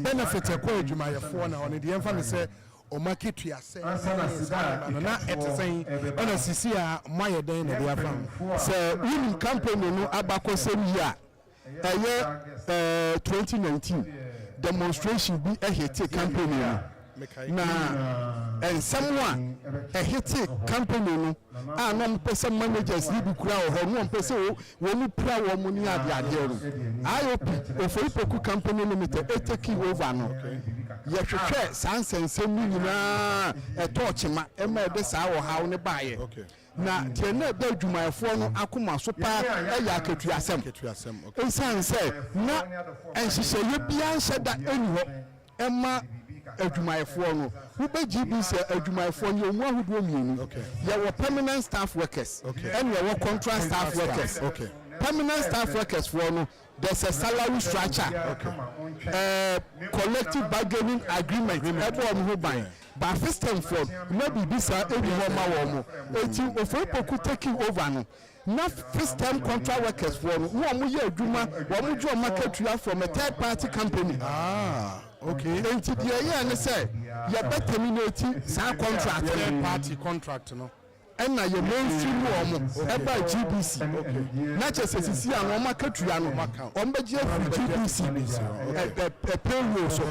benefit e kwa adwumayɛfoɔ na on the emfa say o market to say na etsen na sisi a moyɛ den na dia fam. So winning campaign no abakɔsɛm yi a ɛyɛ 2019 demonstration bi ɛhete campaign no. Na ensem a ehete company no a no mpese managers ni bi kura ho no mpese wo mu pra wo mu ni ade no IOP Oforipoku company limited take over no ye hwehwe sansensem ni nyina etochema ema ede saa wo hawo ne baaye na tie na da adwumayɛfoɔ no akoma so pa ɛyɛ akatuasɛm ensan sɛ na enhyehyɛ bia nhyɛ da eni hɔ ɛma adwumayɛfoɔ no wobɛ GBC adwumayɛfoɔ no yɛmu ahodoɔ mmienu yɛwɔ permanent staff workers and yɛwɔ contract staff workers. Permanent staff workers for no there's a salary structure, collective bargaining agreement everyone who buy but system for maybe this every woman Oforipoku taking over no na first time contract workers for no who yɛ adwuma wɔn jo market from a third party company. Okay. Enti the year ne say you better terminate some contract third party contract no. And na ye mainstream eba GBC. Na chese sisi a no makatua no ombeje GBC payroll so.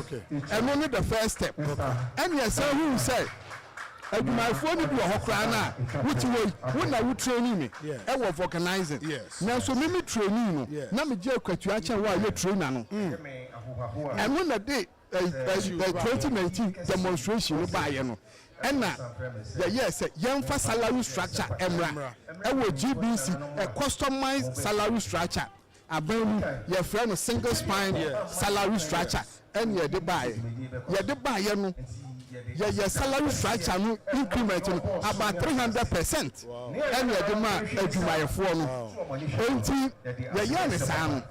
And only the first step. And yes sir who say adwumayɛfoɔ no bi wɔ hɔ koraa na wuti wo na wo training me e wɔ organizing. Na so me training no na me gye akwatua kyɛn wo a ye trainer no. And when the day 2019 demonstration by no and yes yemfa salary structure emra ewo GBC a customized salary structure abanu your friend single spine salary structure and ye de buy no your salary structure no increment no about 300% and ye de ma adwumayɛfoɔ no enti ye ne saa no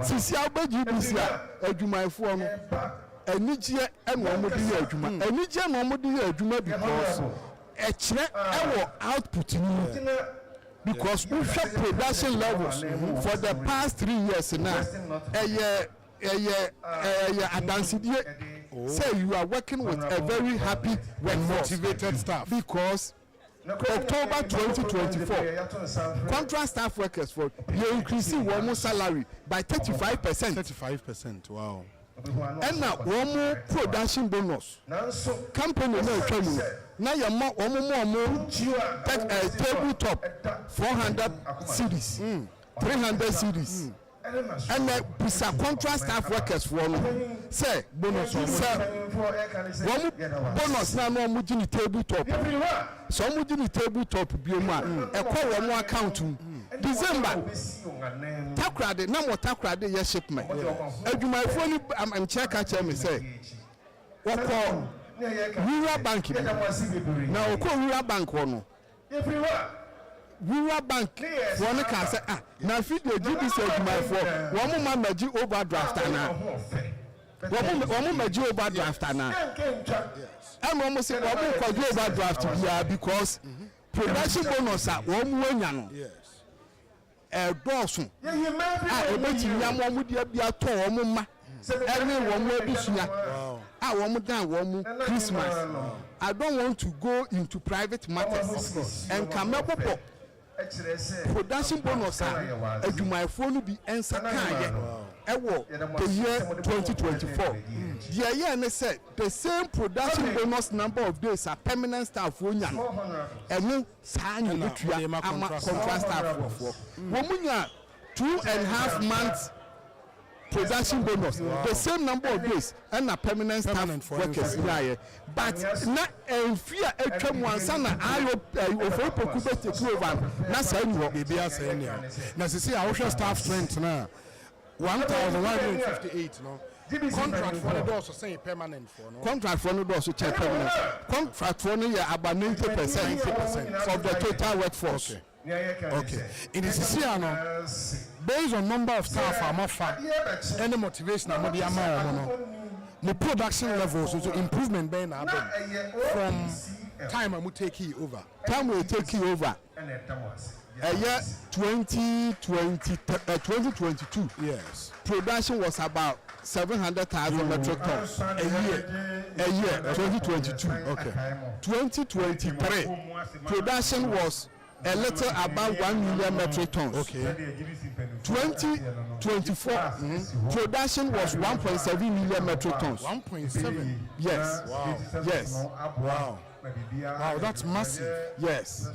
sisi aba GBC adwumayɛfoɔ no enijie eno omodi ye adwuma enijie no omodi ye adwuma because ekyere ewo output ni because we share production levels for the past 3 years now adansidie say you are working with a very happy and motivated staff because October 2024 contract staff workers for you increasing one salary by 35%. Wow. And now one more production bonus company no training now your more tabletop 400 series 300 series and bisa contract staff workers for no say bonus one bonus na no mo gini tabletop so mo gini tabletop bi mu a e kwa wo mo account December takrade na mo takrade ye shipment adwumayɛfoɔ ni am check a me say wokɔ rural bank na wokɔ rural bank no rural bank wɔn ka sɛ na fi de gbc adwumayɛfoɔ wɔn ma magi overdraft ana wɔn magi overdraft ana ɛna wɔn sɛ wɔn kɔgye overdraft biara because production bonus a wɔn wanya no ɛdɔɔso a ebetumi ama wɔn de bi atɔ wɔn ma ɛne wɔn abusua a wɔn dan wɔn Christmas. I don't want to go into private matters and come up with production bonus adwumayɛfoɔ no bi ɛnsa kaayɛ ɛwɔ the year 2024 deɛ yɛ ne sɛ the same production bonus number of days a permanent staff wɔn nya no ɛno saa nyɛ betua ama contract staff wɔfoɔ wɔn mu nya 2.5 months production bonus the same number of days and a permanent staff workers yeah but na enfia etwa mu ansa na ayo oforipoku be take over na say no baby asay ne na sisi a wo staff strength na 1158 no contract for the doors say permanent for no contract for no doors check permanent contract for no yeah about 90% of the total workforce. Okay. In this year, no, based on number of staff, I'm offer any motivation. I'm the production levels, so improvement being from time I will take you over. Time will take you over. Year 2022. Yes. Production was about 700,000 metric tons a year 2022. Okay. 2023 production was a little above 1 million metric tons. Okay. 2024 production was 1.7 million metric tons. 1.7. Yes. Wow. Yes. Wow. Wow, that's massive. Yes.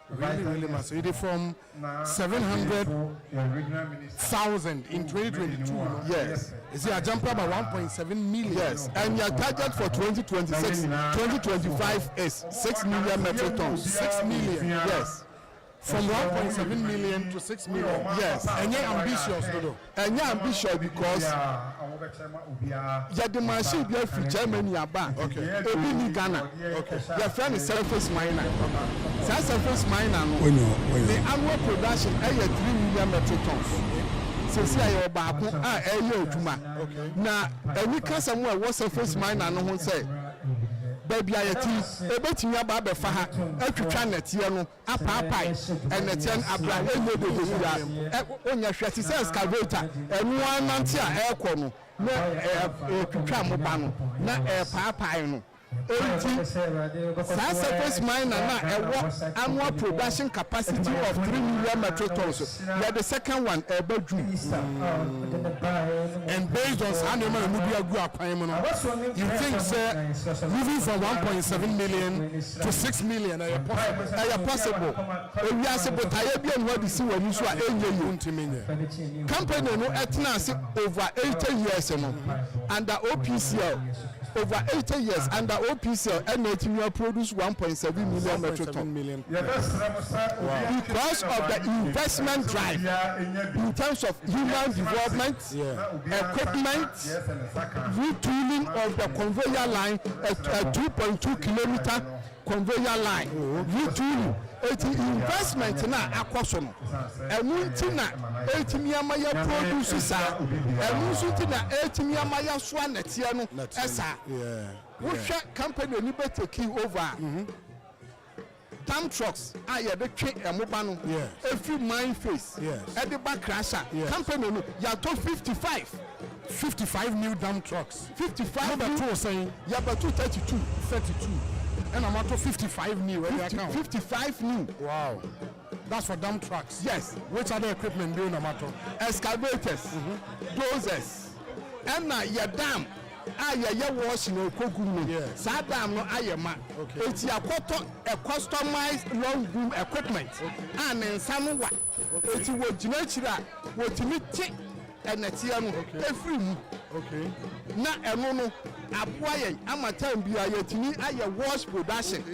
Really massive. It is from 700,000 in 2022. Yes. Is it a jump up by 1.7 million? Yes. And your target for 2026, 2025 is 6 million metric tons. 6 million. Yes. From 1.7 million to 6 million. Yes. And you're ambitious, Dodo. And you're ambitious because the machine be free Germany aba. Okay. Ebi ni Ghana. Okay. Your friend is surface miner. Surface miner no. The annual production is 3 million metric tons. Sisi ayo baako a ɛyɛ adwuma. Na ɛni kasa mu a ɛwɔ surface miner no ho sɛ baby ayeti ebetumi aba abefa ha atwitwa netie no apaapai netie abra enye de wura onya hwete se excavator enu anante a ekɔ no na etwitwa mo ba no na paapai no enti saa surface miner na ɛwɔ annual production capacity of 3 million metric tons where the second one ebadwu and based on how many mu bi agu akwan mu no you think say moving from 1.7 million to 6 million possible ewiase botaye bi enu adi si wani so a enye yi ntimi company no etna se over 80 years no under OPCL over 80 years under OPCL and it will produce 1.7 million metric tons. Because of the investment drive in terms of human development, equipment, retooling of the conveyor line, a 2.2 kilometer conveyor line, retooling. It's investment na akɔso no ɛnu nti na etimi ama ya produce saa ɛnu nso nti na etimi ama ya so anetia no ɛsa wohwɛ company ni bɛ take over dump trucks a yɛde twe ɛmoba no every mine face ɛde ba crusher company no yɛatɔ 55 new dump trucks 55 number 2 saying yɛbɛto 32 and I'm out of 55 new. 55 new. Wow. That's for dump trucks. Yes. Which other equipment do you know? Excavators, dozers, and now your dam. Your wash no kogu. Yes. That dam no ayema. Okay. It's your customized long boom equipment. And in some way, it's what you need and it's every okay. Na eno aboa yɛn ama time bi a yɛtumi ayɛ wash production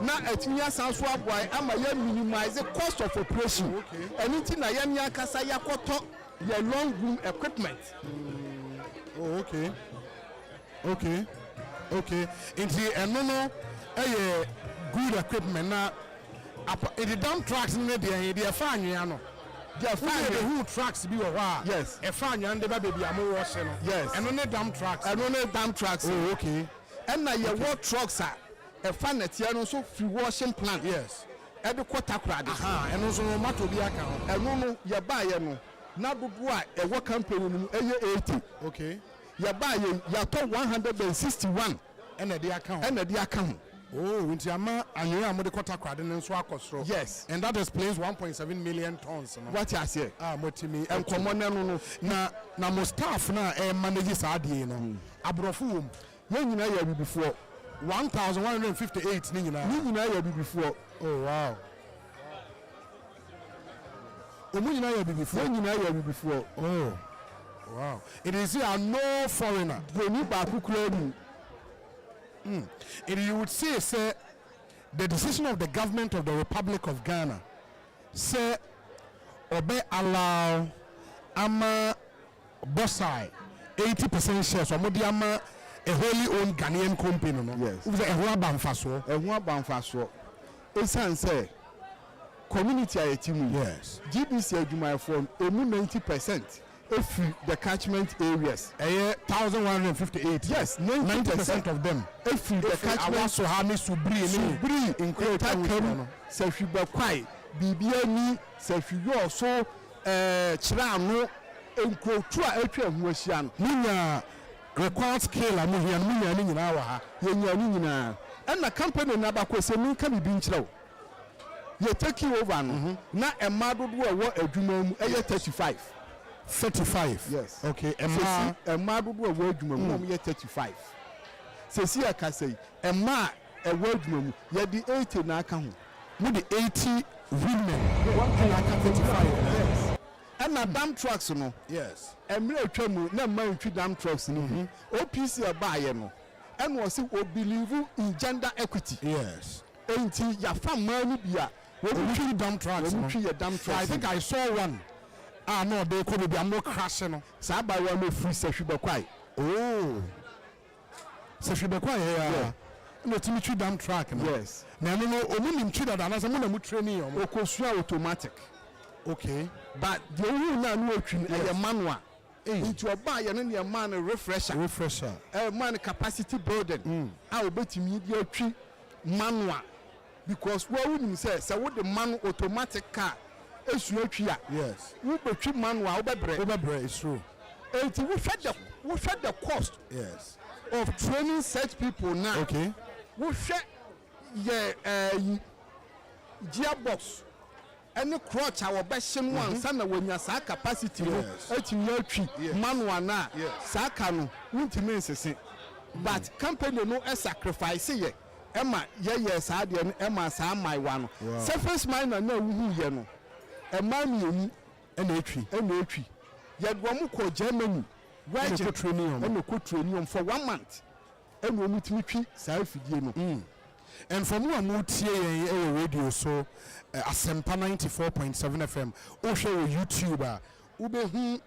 na atumi asan so aboa ama yɛ minimize the cost of operation anything na yɛn akasa yakɔtɔ yɛ long boom equipment. Okay nti eno no ɛyɛ good equipment na the dump trucks in the day, they are fine, you know. They are fine. The who trucks be a while. Yes. A fine, and the baby are more washing. Yes. And only dump trucks. And only dump trucks. Oh, okay. And now your work trucks are a fan at Yano free washing plant. Yes. Every quarter crowd. And also no matter be account. And no, you buy no. Now do what a work company 80. Okay. You buy you top 161. And the account. And the account. Oh, into Yama and you are the quarter crowd and so across. Yes. And that explains 1.7 million tons. What I say? Motimi and common no. Na most staff na manages adi no. Abrofo when you know before 1158 ni nyina before. Oh wow. Before. Oh wow. It is here no foreigner. And you would say the decision of the government of the Republic of Ghana say obey allow ama Osei 80% shares or modiama a wholly owned Ghanaian company no. Yes. It was a banfaso. Esan say community ayetimu. Yes. GBC adwuma from 90% if the catchment areas 1158. Yes, 90% of them if the catchment Awaso Hami Subri in Takam Safiba Kwai Bibiani Safiyo so Chirano Enkrotua Etwa Huasian Ninya required scale amuhian munya ni nyina wa ha yenya ni nyina and the company na bakwese mi ka bibi nkyerɛw ye take over no na emadodo a wo adwuma mu 35. Yes. Okay. Emma do a word mu ye 35. Sesi akasai emma a word mu ye di 80 na aka ho. Mu di 80 women. One can aka 35. Yes. And na dump trucks no. Yes. Emre atwa mu na man twi dump trucks no. OPC abaye no. And was we believe in gender equity. Yes. Enti ya fam man bia we twi dump trucks. I think I saw one. No, they could be more crashing. Saba wa no free Safiba Kwai. Oh. Safiba Kwai here. No Timothy dump truck. Yes. No, only that and as a moon training. Okosua automatic. Okay. But the only man who train a manual. Into a buy and a man a refresher. A man capacity building. I will bet immediately manual. Because what would say, so what the man automatic car. Yes. We between manual Obebre is true. And we fed the cost. Yes. Of training such people now. Okay. We fed gearbox and the crutch our best one son when your capacity manual na sakano won't mean but company no a sacrifice ye Emma yes I did Emma Sam my one surface miner no who ye no a man you and a tree yet one called Germany where you training and you could train for 1 month and we meet me self and from one more tier radio so Asempa 94.7 FM also YouTuber ube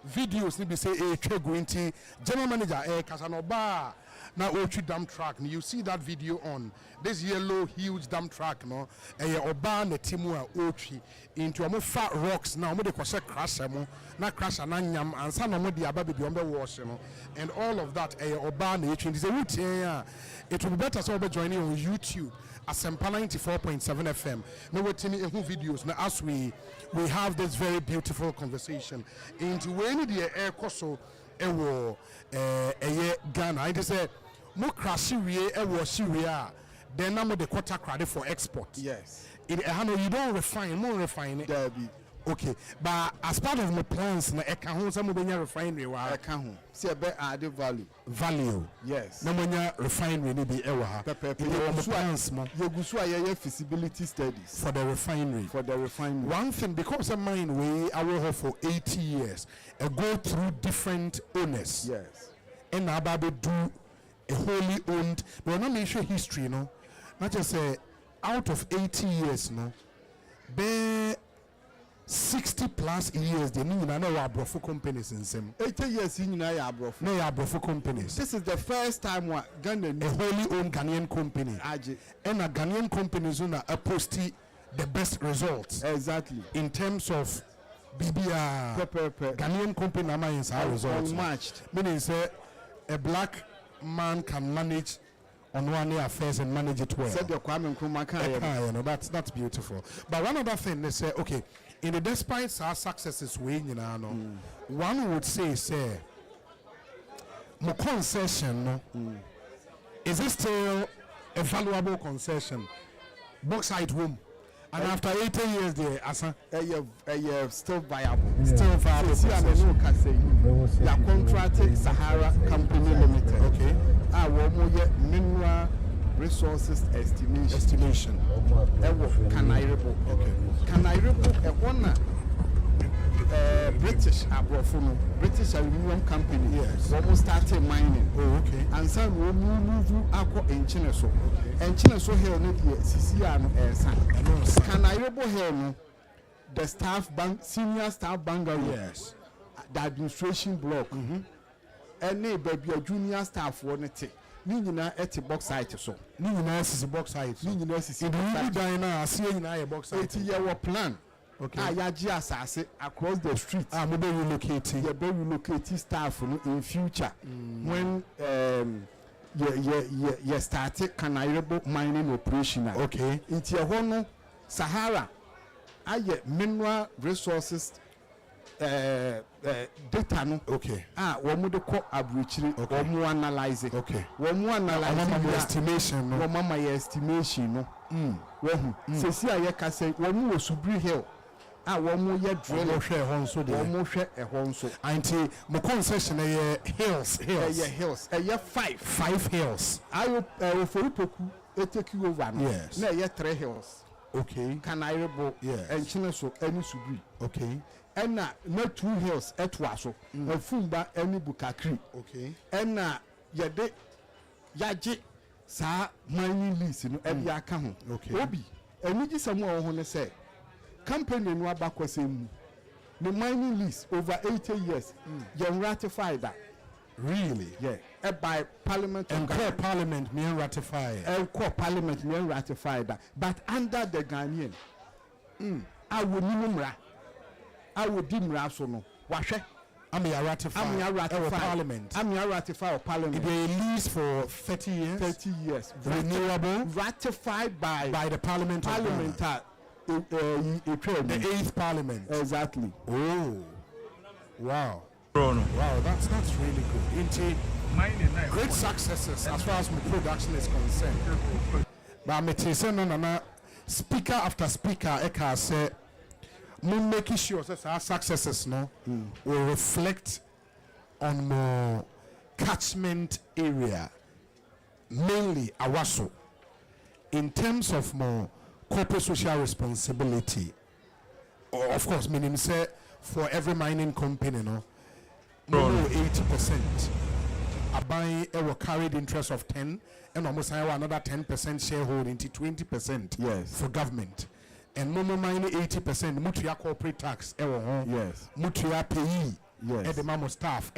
videos ni be say Chegwinti general manager Kasanoba now Ochi dump truck. You see that video on this yellow huge dump truck, no? Oba ne timu Ochi into a fat rocks now. Mo de kwase crash mo na crash na nyam ansa na mo de aba be ombe wash no, and all of that. Oba ne Ochi. It will be better so be joining on YouTube. Asempa 94.7 FM. No wetini ehu videos na as we have this very beautiful conversation into when the air koso ewo Ghana. I just say mo crash we ewo shiwe then now the quarter credit for export. Yes. You don't refine, more refine it. Derby. Okay, but as part of my plans, na eka ho some benya refinery wa eka ho. See a be add value. Yes. Na monya refinery ni bi ewa ha. Plans mo. Yegusu aye feasibility studies for the refinery. One thing, because of mine we I will have for 80 years. I go through different owners. Yes. And now Babe do a wholly owned, but not mention history, no. Not just say out of 80 years, no. Be 60 plus years, they need to know Abrofo companies in some 80 years in Abrofo. No Abrofo companies. This is the first time Ghana a wholly owned Ghanaian company. Aje. And a Ghanaian company is a posty the best results. Exactly. In terms of BBR, Ghanaian company is our results. Unmatched. Meaning, say, a black man can manage on one affairs and manage it well. That's beautiful. But one other thing, they say, okay, in the despite our successes, one would say, my concession, is it still a valuable concession? Bauxite room. And after 18 years, there, still viable. Still viable. The contracted Sahara Company Limited. Okay. Mineral resources estimation. Canairable. Okay. Canairable, British British Aluminium Company. Yes. Almost started mining. Oh, okay. And some will move in China. So, and China so here, Canairable here, the staff bank, senior staff banker. Yes. The administration block. Any baby or junior staff won it. Nina at a bauxite so. Nina is a bauxite. Nina is a bauxite. 80-year plan. Okay. Yaji asase across the street. We be relocating. You be relocating staff in future. When you started Canairable mining operation. Okay. It's your hono Sahara. Aye mineral resources. Data no. Okay. Womu de ko abrichiri. Okay. Womu analyze it. Okay. Womu analyze it. Estimation. No. Womu estimation no. Womu. Sesi aye kase womu osubri hill. Womu ye drill. Womu share honso de. Womu share honso. Anti mo concession hills. Hills. 5 hills. Ayo oforipoku take you over no. Yes. Na 3 hills. Okay. Canairable. Yes. And China so any subri. Okay. And na 2 hills etwaso. Fumba any bukakri. Okay. And na yede yaji sa mining lease no ebi aka ho. Okay. Obi eni gi samu ho ne say company no abakwasem the mining lease over 80 years. You ratify that. Really? Yeah. By Parliament. And core Parliament may ratify. Core Parliament may ratify that. But under the Ghanaian, I would nimra. I would dimra so no. Washe. I'm ratify Parliament. I'm ratify Parliament. It is lease for 30 years. 30 years. Renewable. Ratified by the Parliament. The 8th Parliament. Exactly. Oh. Wow. Wow, that's really good. Great successes as far as my production is concerned. But I'm saying, speaker after speaker, I say, making sure that our successes will reflect on more catchment area, mainly Awaso, in terms of more corporate social responsibility. Of course, meaning say for every mining company, 80%. I buy a carried interest of 10 and almost another 10% shareholding to 20% for government. And no mining 80%, mutual corporate tax, yes. Mutual payee, yes. The mamo staff,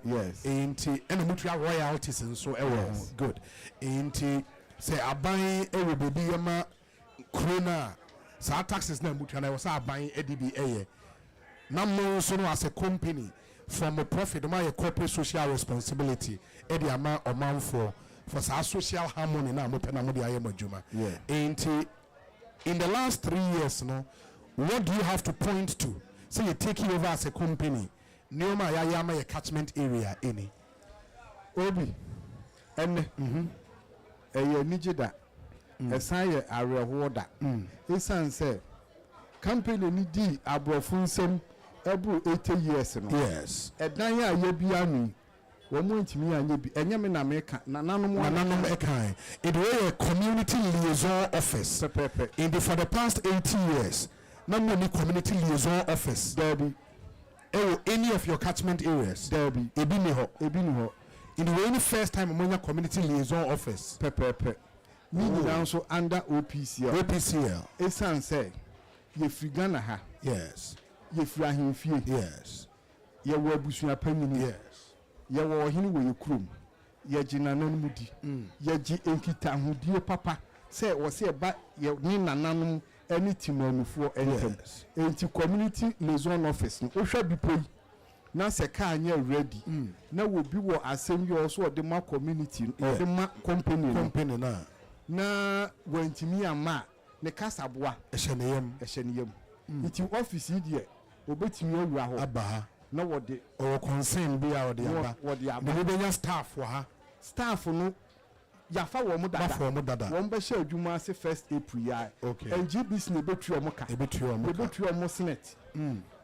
yes. And mutual royalties and so yes. Good. Say I buy a baby krona. So our taxes now mutual I was buying ADBA. Now so as a company from a profit, my corporate social responsibility, the amount for our social harmony now. In the last 3 years, what do you have to point to? So you're taking over as a company. Neoma yama a catchment area any. Obi, and a nijida, a sign a reward. His son said, company need abrofun some every 80 years. Yes. At Naya Yebiani. It was a community liaison office. For the past 80 years, not only community liaison office. Derby. Any of your catchment areas. Derby. Ebiniho. In the very first time among your community liaison office. We also under OPCL. OPCL. Esan say, ye frigana ha. Yes. Ye frahim fie. Yes. Ye wabusu apamini. Yes. Ye wo hini wo yekrum ye ginanan mudi ye gi enkita hodie papa say wo say ba ye ni nananom any team for anything. Enti community liaison office no ohwa bipo na se ka anya ready na wo bi wo assembly also the ma community or the ma company na wantimi ama ne kasaboa ehyeneyem iti office die obetimi awura ho aba na wo de or concern bi a wo de aba de benya staff wo ha staff no yafa wo mu dada wo mba sha adwuma se 1st April ya NGBs ne betu omo ka betu omo senate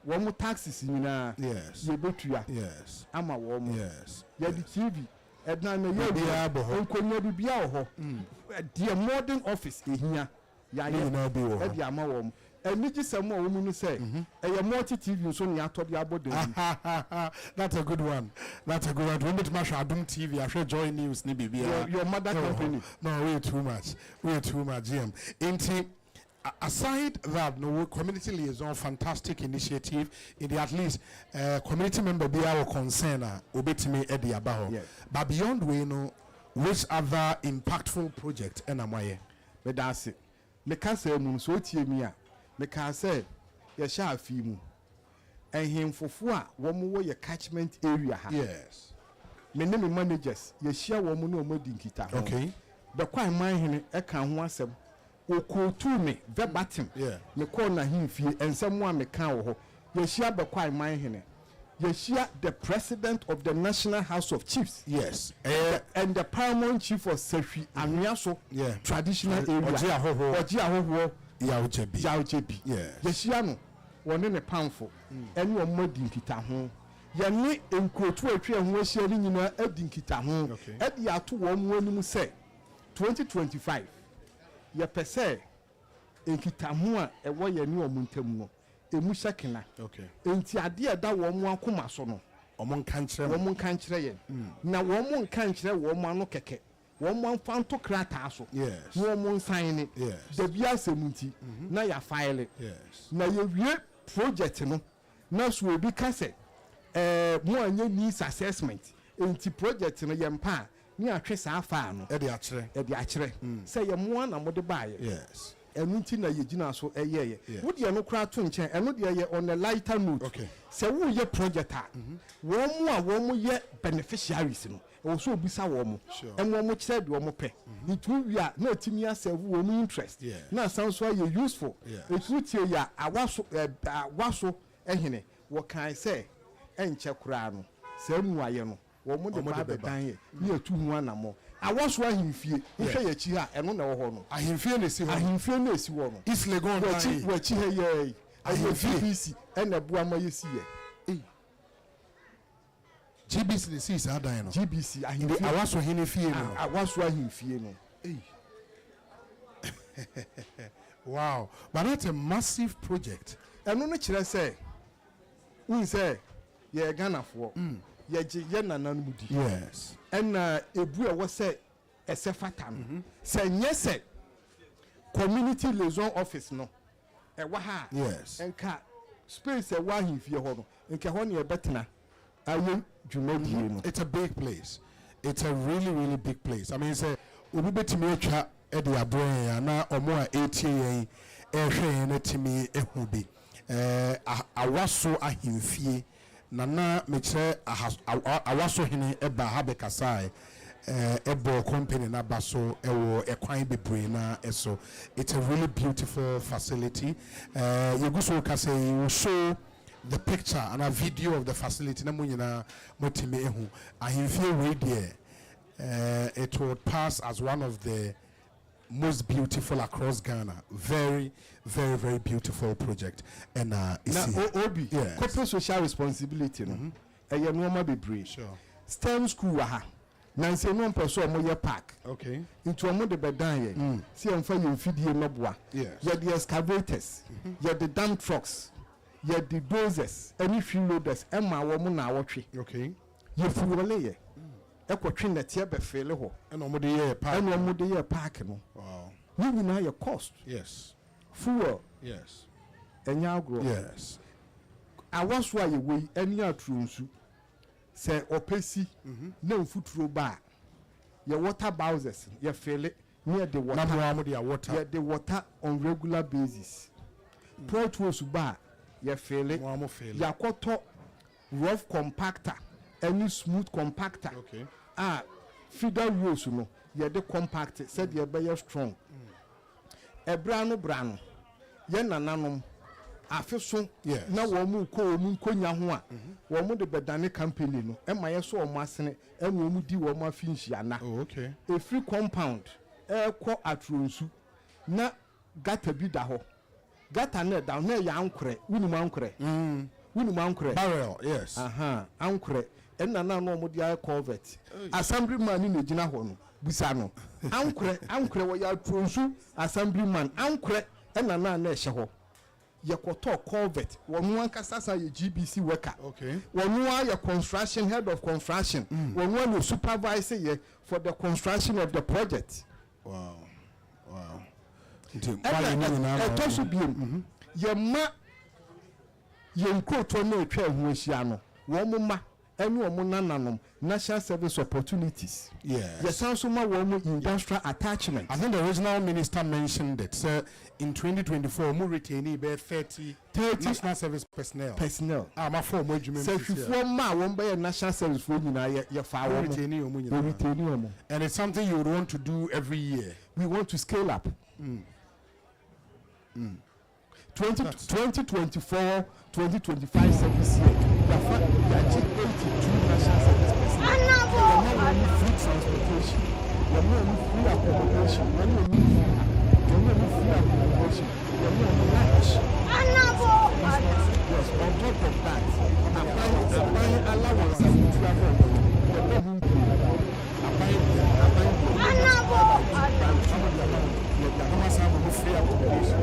wo mu taxes nyina ye betua ama wo mu ya di TV edna na ye bia bo ho nkonya bibia wo ho the modern office ehia ya ye na bi wo ho e di ama wo mu eniji samo wo mu no say e multi TV so ne atodi abode. That's a good one. When it mash Adum TV, I should join news ni bibia. Your mother company. No, way too much GM. Inti aside that, no community liaison, fantastic initiative. In the at least community member be our concern obetime edi abaho. But beyond we know which other impactful project enamaye. But that's it. Me can say mun so tie mi a. Me can say ye sha afi mu. Ehemfofo a wo mo wo ye catchment area ha. Yes. Me ne me managers ye hia wo mo na o mo di nkita. Okay. The kwan man hene e kan ho asem. Okotu me verbatim. Me call na himfie ensem a me kan wo ho. Ye hia be kwan man hene. Ye hia the president of the National House of Chiefs. Yes. And the paramount chief of Sefi Anwiaso. Traditional area. Oji ahoho. Yaochebi. Yes. Ye hia no woni ne pamfo. Eni o modi nkita ho. Ye ne enkotu atwe ho ahia ni nyina adi nkita ho. Edi ato wo mu anim say 2025 ye pese enkita ho a ewo ye ne omuntam no emu shekina. Enti ade da wo mu akoma so no omo nka nkyere ye na wo mu nka nkyere wo mu ano keke wo mu amfanto krata so wo mu nsan ne da bia semunti na ya file na ye wie project no na so obi ka se mo anya needs assessment enti project no ye mpa ni atwe sa afa no e de akere say ye mo na mo de baaye enu nti na ye gina so eyeye wo de no kra to nchen enu de ye on a lighter note say wo ye project a wo mo ye beneficiaries no wo so obisa wo mo emu mo kire de wo mo pe itu wi a na atimi asave wo mo interest na san so ye useful etu tie ya awaso ehene wo kan say enche kra no say mu aye no wo mo de ba bedan ye ni etu hu anamo Awaso ahimfie hwe ye chi ha eno na wo ho no ahimfie na si ho no East Legon wa chi he ye ahimfie ena bua ma ye si ye GBC ne si sa dan no GBC ahimfie Awaso hene fie no Awaso ahimfie no wow, but that's a massive project. Eno no kire say un say ye Ghana for ye nananom di yes and ebu e wo say ese fata no say nyese community liaison office no e wa ha yes enka space e wa himfie ho no enka ho ne e betena aye dwumadi no. It's a big place. It's a really big place. I mean say obi betimi atwa e de abron ya na omo a etie yen e hwe na timi ehu bi Awaso ahimfie nana mekire Awaso hene eba ha be kasai ebo company na baso ewo ekwan bebre na eso. It's a really beautiful facility. Yeguso ka say you show the picture and a video of the facility na munyina motime ehu ahimfie we there it will pass as one of the most beautiful across Ghana. Very beautiful project. And Obi, corporate social responsibility no. Eye no ma bebre. Sure. STEM school ha. Na nse no mpeso mo ye park. Okay. Into omo de bedan ye. See emfa ye mfidie no boa. Yes. Ye the excavators, ye the dump trucks, ye the dozers, any field loaders, emma wo mo na awotwe. Okay. Ye fuwole ye. Ekotwe net ye be fele ho. And omo de ye park. And omo de ye park no. Wow. You will know your cost. Yes. Fuel. Yes. Enyago. Yes. Awaso aye we any atrunsu. Say opesi na mfuturo ba. Your water bowsers, your fele. near the water. Yeah, the water on regular basis. Pro tools bar, you feel it. Ya koto rough compactor, any smooth compactor. Okay. Feeder wheels, you know. Yeah, the compact said you're very strong. Brano. Yen nanum. Afeso na womu konya ho a womu de bedane company no e ma yeso omo asene e womu di womu afinhia na okay a free compound ko atronsu na gata bi da ho gata na da na ya ankure wunu ankure barrel yes ankure en na no omo di culvert assemblyman ni gina ho no busa no ankure wo ya atronsu assemblyman ankure en na e hye Yakoto culvert, one kasasa ye GBC worker. Okay. One your construction head of construction. One you supervisor ye for the construction of the project. Wow. And also be ye ma ye quote no twa hu ahia no. Ma enu nananom national service opportunities. Yes. Yes, also ma industrial attachment. I think the original minister mentioned that in 2024 we retain 30 national service personnel. My form adwuma. So if you ma won be national service for nyina ye fa wo. And it's something you would want to do every year. We want to scale up. 2024, 2025 service year. We are 82 national service personnel. Free transportation. Free accommodation. Free accommodation. Lunch. Yes, on top of that, applying allowance and travel. Free accommodation.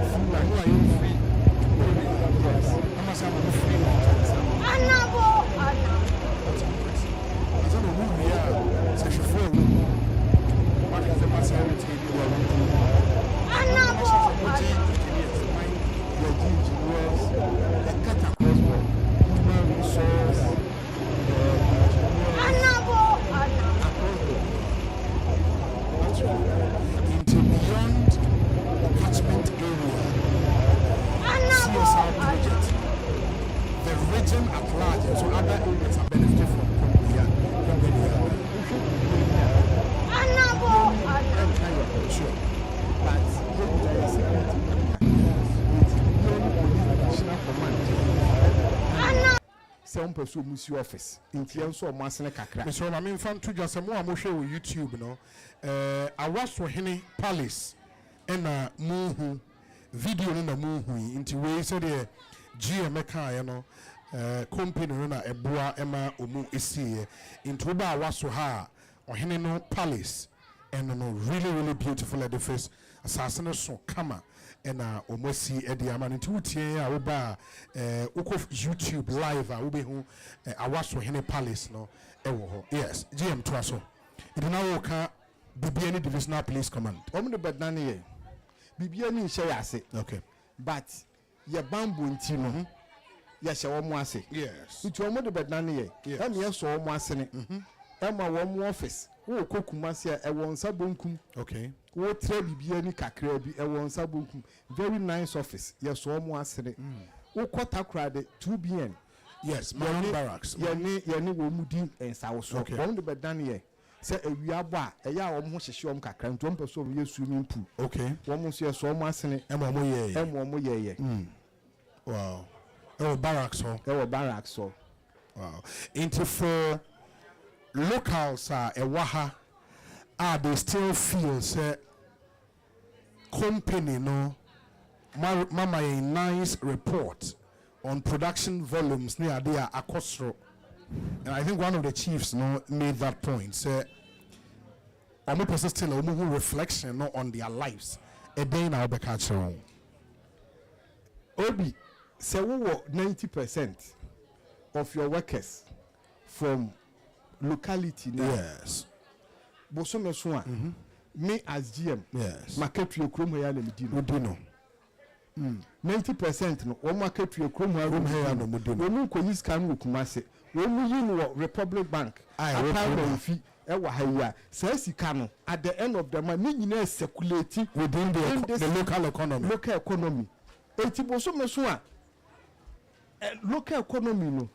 So musi office intian so masene kakra so na me fan to just mo amhwe on YouTube no Awaso hene palace na muhu video no na muhu inti we so de GM ka no company no na eboa ema omu esie inti ba Awaso ha ohene no palace and no really beautiful edifice asasene so kama ena omosi edi amane nti wutie a wo ba YouTube live a wo be hu Awaso hene palace no ewo ho yes GM to aso it na wo ka bibia ni divisional police command omo de bedane ye bibia ni hye yase okay but ye bambo nti no ye hye wo mo ase yes nti omo de bedane ye em ye so wo mo ase ne ema wo mo office wo kokumase e wo nsa bonkum okay wo tra bibia ni kakra bi e wo nsa bonkum very nice office ye so mo ase ne wo kota krade 2BN yes my own barracks ye ni wo mudi ensa wo so wo de bedane ye se awiabo a eya wo mo hyehye wo kakra nto mpe so wo ye swimming pool okay wo mo so ye so mo ase ne ema mo ye wow barracks so wow into for locals are ewaha they still feel say company no mama a nice report on production volumes near there akosro and I think one of the chiefs made that point say omo person still omo reflection on their lives a day now be catch obi say we 90% of your workers from locality now. Yes. Boso so me as GM. Yes. Market your chrome here and we do know. 90% no one market your chrome here no we no ko use can wo kumase. We mu yin wo Republic Bank. I fee ewa haya say sika no at the end of the month ni nyina circulate within the local economy. Local economy. Eti boso meso a local economy no.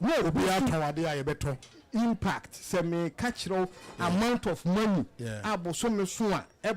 No, obi atowade a yebeto impact say me catchro amount of money. Aboso meso a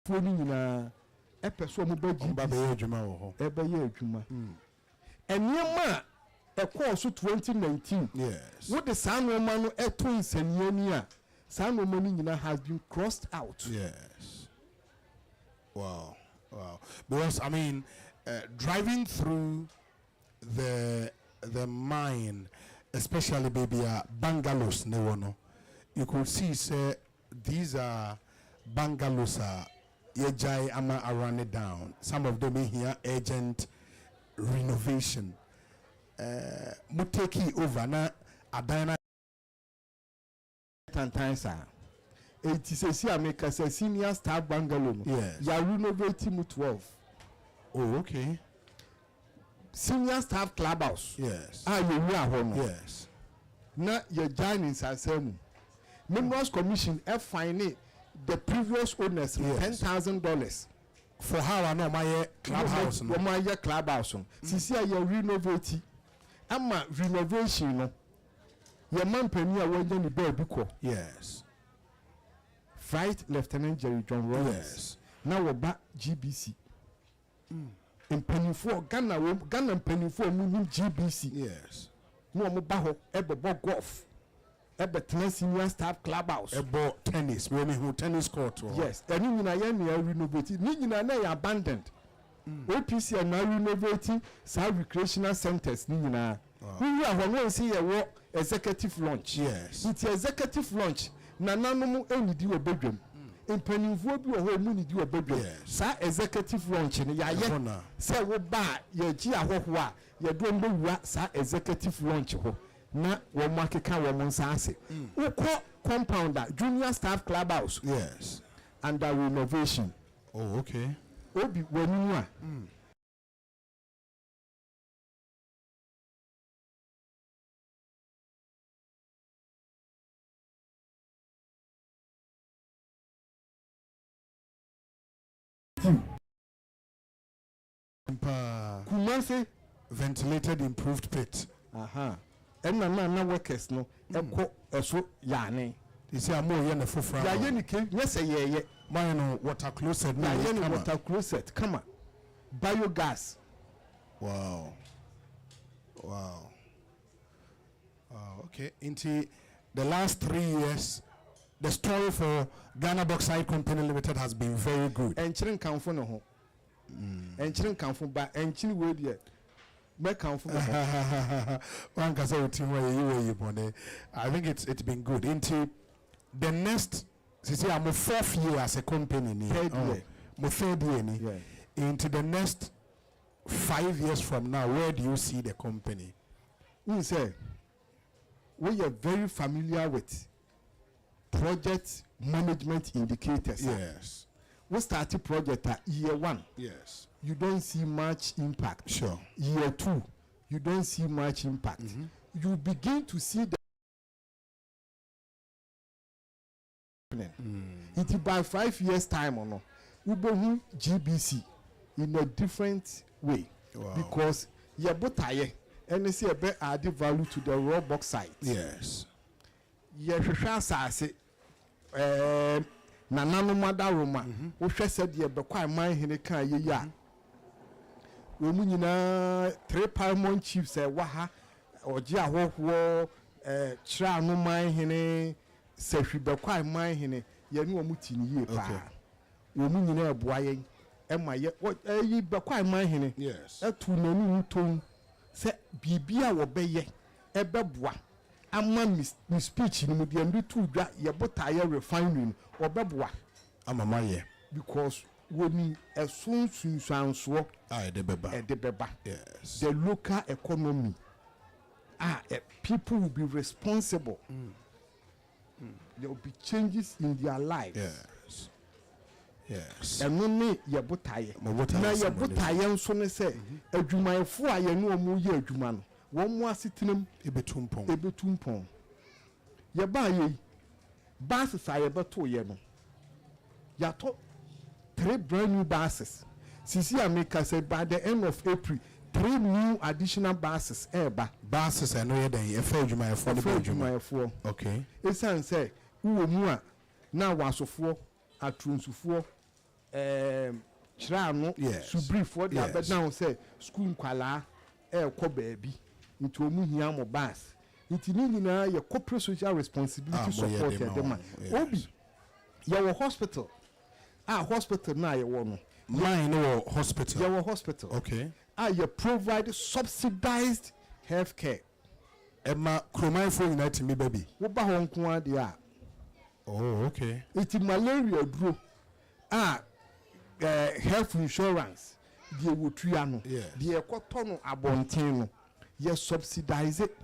foni nyina epeso mo ba be adwuma wo ho ebe ye adwuma eniema course 2019 yes what the san woman no eto nsaniani a san woman nyina has been crossed out. Yes. Wow. Because I mean driving through the mine, especially baby bungalows no, you could see say these are bungalows yejai ama run it down. Some of them in here urgent renovation. Muteki over na adana tantansa. It is a senior staff bungalow. Yes. Ya renovate mu 12. Oh, okay. Senior staff clubhouse. Yes. Yes. Na ye join in Sansemu. Members Commission fine the previous owners $10,000 for how I know my clubhouse. My clubhouse. Sisi ya renovate. Ama renovation no. Your man penny a wenye ni baby ko. Yes. Flight Lieutenant Jerry John Rollins. Yes. Now we're back GBC. In penny for Ghana penny for GBC. Yes. No mo baho ebe golf. Ebe senior staff clubhouse. Ebe tennis. We mean tennis court. Yes. Eni nyina ye na renovate. Ni nyina na ya abandoned. OPC na renovate some recreational centers ni nyina. We are when see ye executive launch. Yes. It's executive launch. Na nanom enidi wo bedwam impanimfo bi wo ho mu nidi wo bedwam sa executive launch ne ya ye se wo ba ye gi ahoho a ye do mbewura sa executive launch ho na wo makeka wo nsa ase wo ko compounder junior staff clubhouse. Yes. Under renovation. Oh, okay. Obi wonu a Kumase ventilated improved pit. And na workers no eko eso yane. You see amo ye na fofra. Ya ye ni ke yes ye mine no water closet na ye ni water closet come on. Biogas. Wow. Okay. Into the last 3 years the story for Ghana Bauxite Company Limited has been very good. Enchirin kanfo no ho. Enchirin kanfo ba enchiri we de me kanfo no ho. One can say you I think it's been good. Into the next I'm a 4th year as a company. Third year. Into the next 5 years from now, where do you see the company? We say we are very familiar with project management indicators. Yes. We started project at year 1. Yes. You don't see much impact. Sure. Year 2, you don't see much impact. You begin to see the it is by 5 years time or no. We GBC in a different way. Wow. Because ye botaye and see a better added value to the raw bauxite. Yes. Yehwehwe asase na nanu madaroma wo hwe said ye bekwa man hene kan ye ya wo mu nyina 3 paramount chiefs wa ha oje ahoho kira no man hene sehwi bekwa man hene ye ne wo mu tini ye pa wo mu nyina eboa ye ema ye yi bekwa man hene Yes. etu nanu nton se bibia wo beye ebeboa ama mi speech ni mu de ndu tu dwa ye botaye refinery obeboa ama maye because woni esunsunsanso de beba. Yes. the local economy people will be responsible. There will be changes in their lives. Yes. Yes. And only ye botaye na ye botaye nso ne se adwumayefo a ye ne omu ye adwuma no wo mu asetenam ebetumpon ye ba ye buses a ye beto ye no ya to 3 brand new buses. Sisi America said by the end of April 3 new additional buses eba Buses I know then e fa adwumayefo okay. Esan say wo mu a na wasofo atrunsufuo chira no subrifo de abedan say school kwala ko baabi nti omu hia mo bus nti ni nyina ye corporate social responsibility support dem obi ye wo hospital hospital na ye wo no mine no hospital ye wo hospital okay you provide subsidized health care Emma Kromai for United me baby wo ba ho nko ade a oh okay iti malaria duro health insurance die wotua no die ekoto no abonten no ye subsidize it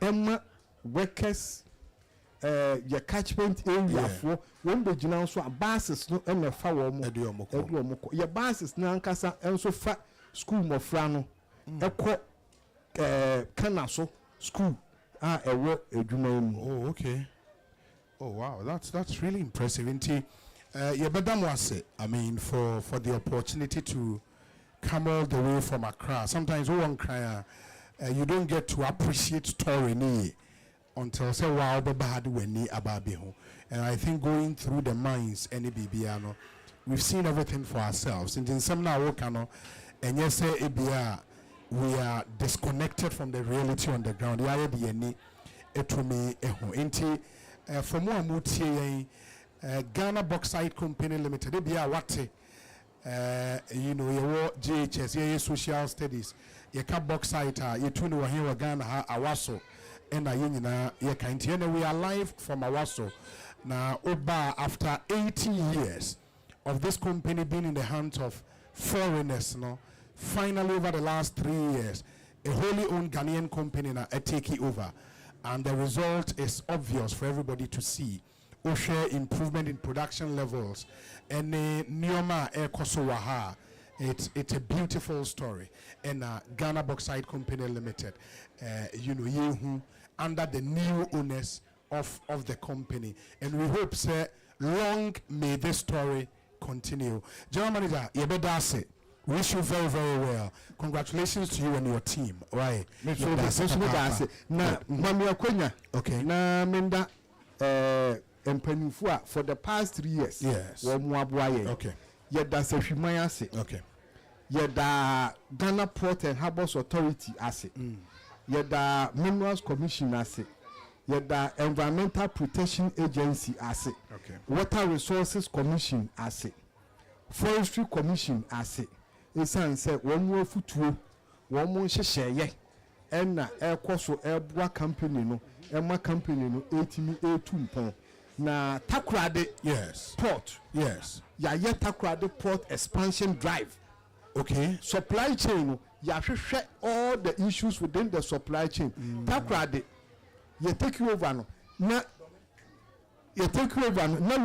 Emma workers your catchment area for when be gina so buses no e fa wo mo edu your buses na nkasa enso fa school mo fra no ekọ kana so school ewo edwuma mu. Oh okay. Oh wow, that's really impressive. I mean for the opportunity to come all the way from Accra. Sometimes one cry you don't get to appreciate story ni until say wow bad when ni ababi ho. And I think going through the minds any bibiano we've seen everything for ourselves. In some now work and yes say ebia we are disconnected from the reality on the ground. Ya be any etumi eho enti from one mutie Ghana Bauxite Company Limited ebia wate you know your GHS your social studies your ka bauxite you tune wa here Ghana ha Awaso and nyina ye kan tie we are live from Awaso now oba after 80 years of this company being in the hands of foreigners no finally over the last 3 years a wholly owned Ghanaian company na take it over and the result is obvious for everybody to see. Share improvement in production levels and Nioma Ekosowaha. It's a beautiful story. And Ghana Bauxite Company Limited, you know, yehu under the new owners of the company. And we hope, sir, long may this story continue. General Manager, Yebedase, wish you very, very well. Congratulations to you and your team. Right. Na Mami Akonya. Okay. Na Menda Empanifua for the past 3 years. Yes. Okay. Yeda Sehwimaya ase. Okay. Yeda Ghana Port and Harbours Authority ase. Yeda Minerals Commission ase. Yeda Environmental Protection Agency ase. Okay. Water Resources Commission ase. Forestry Commission ase. Esan say one more futuo, one more shesheye. Enna ekoso ebua company no, ema company no 8 mpon. Na Takoradi port ya Takoradi port expansion drive. Okay. Supply chain ya hwehwe all the issues within the supply chain. Takoradi you take you over no na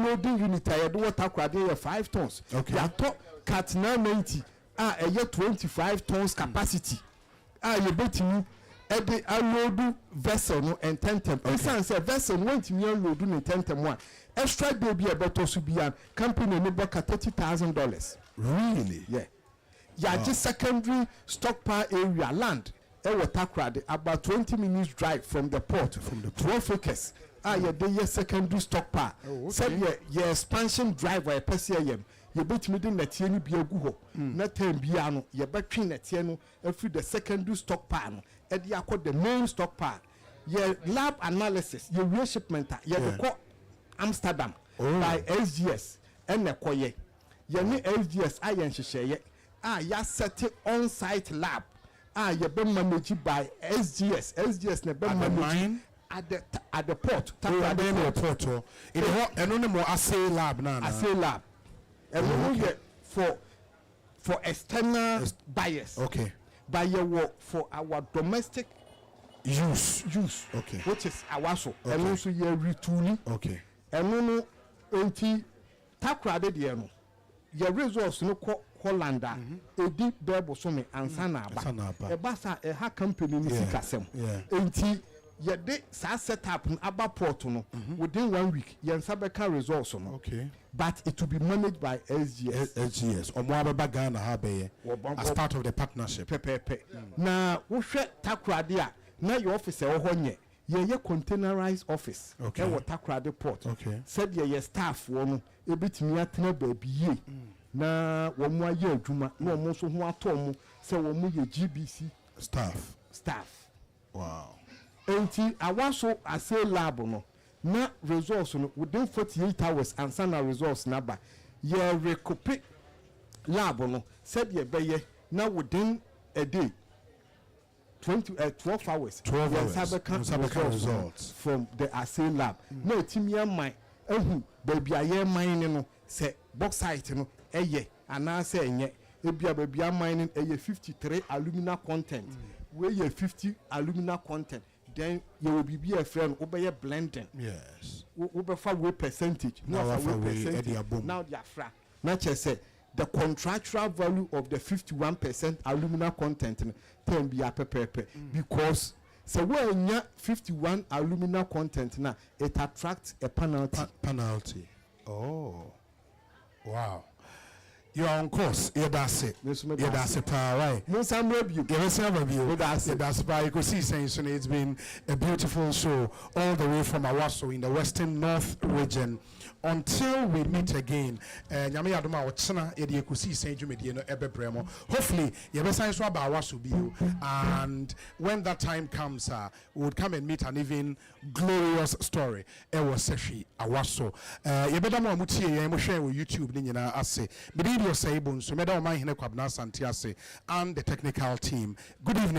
loading unit ya do Takoradi 5 tons. Okay. Ya to cat 990 25 tons capacity. You betimi the unload vessel no and tentem. Esan say vessel won't me unload no tentem one. Extra day be about to be an company no book $30,000. Really? Yeah. Ya just secondary stockpile area land Takrade, about 20 minutes drive from the port, from the 12 acres. Your secondary stockpile. Said your expansion drive or a PCM. You bet me the Tieni Bioguho, not Tembiano, your battery Netiano, and through the secondary stockpile, and you called the main stockpile. Your lab analysis, your real shipment, your Amsterdam by SGS and the Koye. Your new SGS, I and Shishay. Ya set it on site lab. You been managed by SGS. SGS ne been managed at the port. At the port. It is an only assay lab now. Assay lab. And we get for external buyers. Okay. Buyer work for our domestic use. Okay. Which is Awaso. And also your retooling. Okay. And no anti takrade diano. Your resource no Hollanda, edi bebo some ansana ba. Basa ha company ni sikasem. Enti ye de sa set up aba port no within 1 week ye nsabeka resource no. Okay. But it will be managed by SGS. SGS. Omo ababa Ghana ha be as part of the partnership. Na wo hwe takrade a na your office e wo honye. Ye containerized office. Okay. E wo takrade port. Okay. Said ye staff wo no ebitimi atena baabi ye. Na womu aye adwuma na omo so ho atom se womu ye GBC staff. Wow. Enti Awaso assay lab no na resource no within 48 hours answer na resource na ba ye recopi lab no said ye beye na within a day 12 hours 12 hours results from the assay lab. Na etimi amai ehu baby aye mine no se bauxite no eye anase enye ebia babia mining eye 53 alumina content we ye 50 alumina content then you will be a friend obey blending. Yes, we for we percentage now the afra not just say the contractual value of the 51% alumina content can be a pepe because so when 51 alumina content now it attracts a penalty. Oh wow. You're on course. You're that's it. That's it. Right. No, some review. That's by Ekosiisen. It's been a beautiful show all the way from Awaso in the Western North region. Until we meet again, Nyame Adoma Ochana Edi Ekosiisen Jumedi no ebe bremo. Hopefully, you be saying so about Awaso bio, and when that time comes, we would come and meet an even glorious story. Ewo seshi Awaso. You better mo amutie ye mo share with YouTube ni nyina ase. Osei Bonsu, and the technical team. Good evening.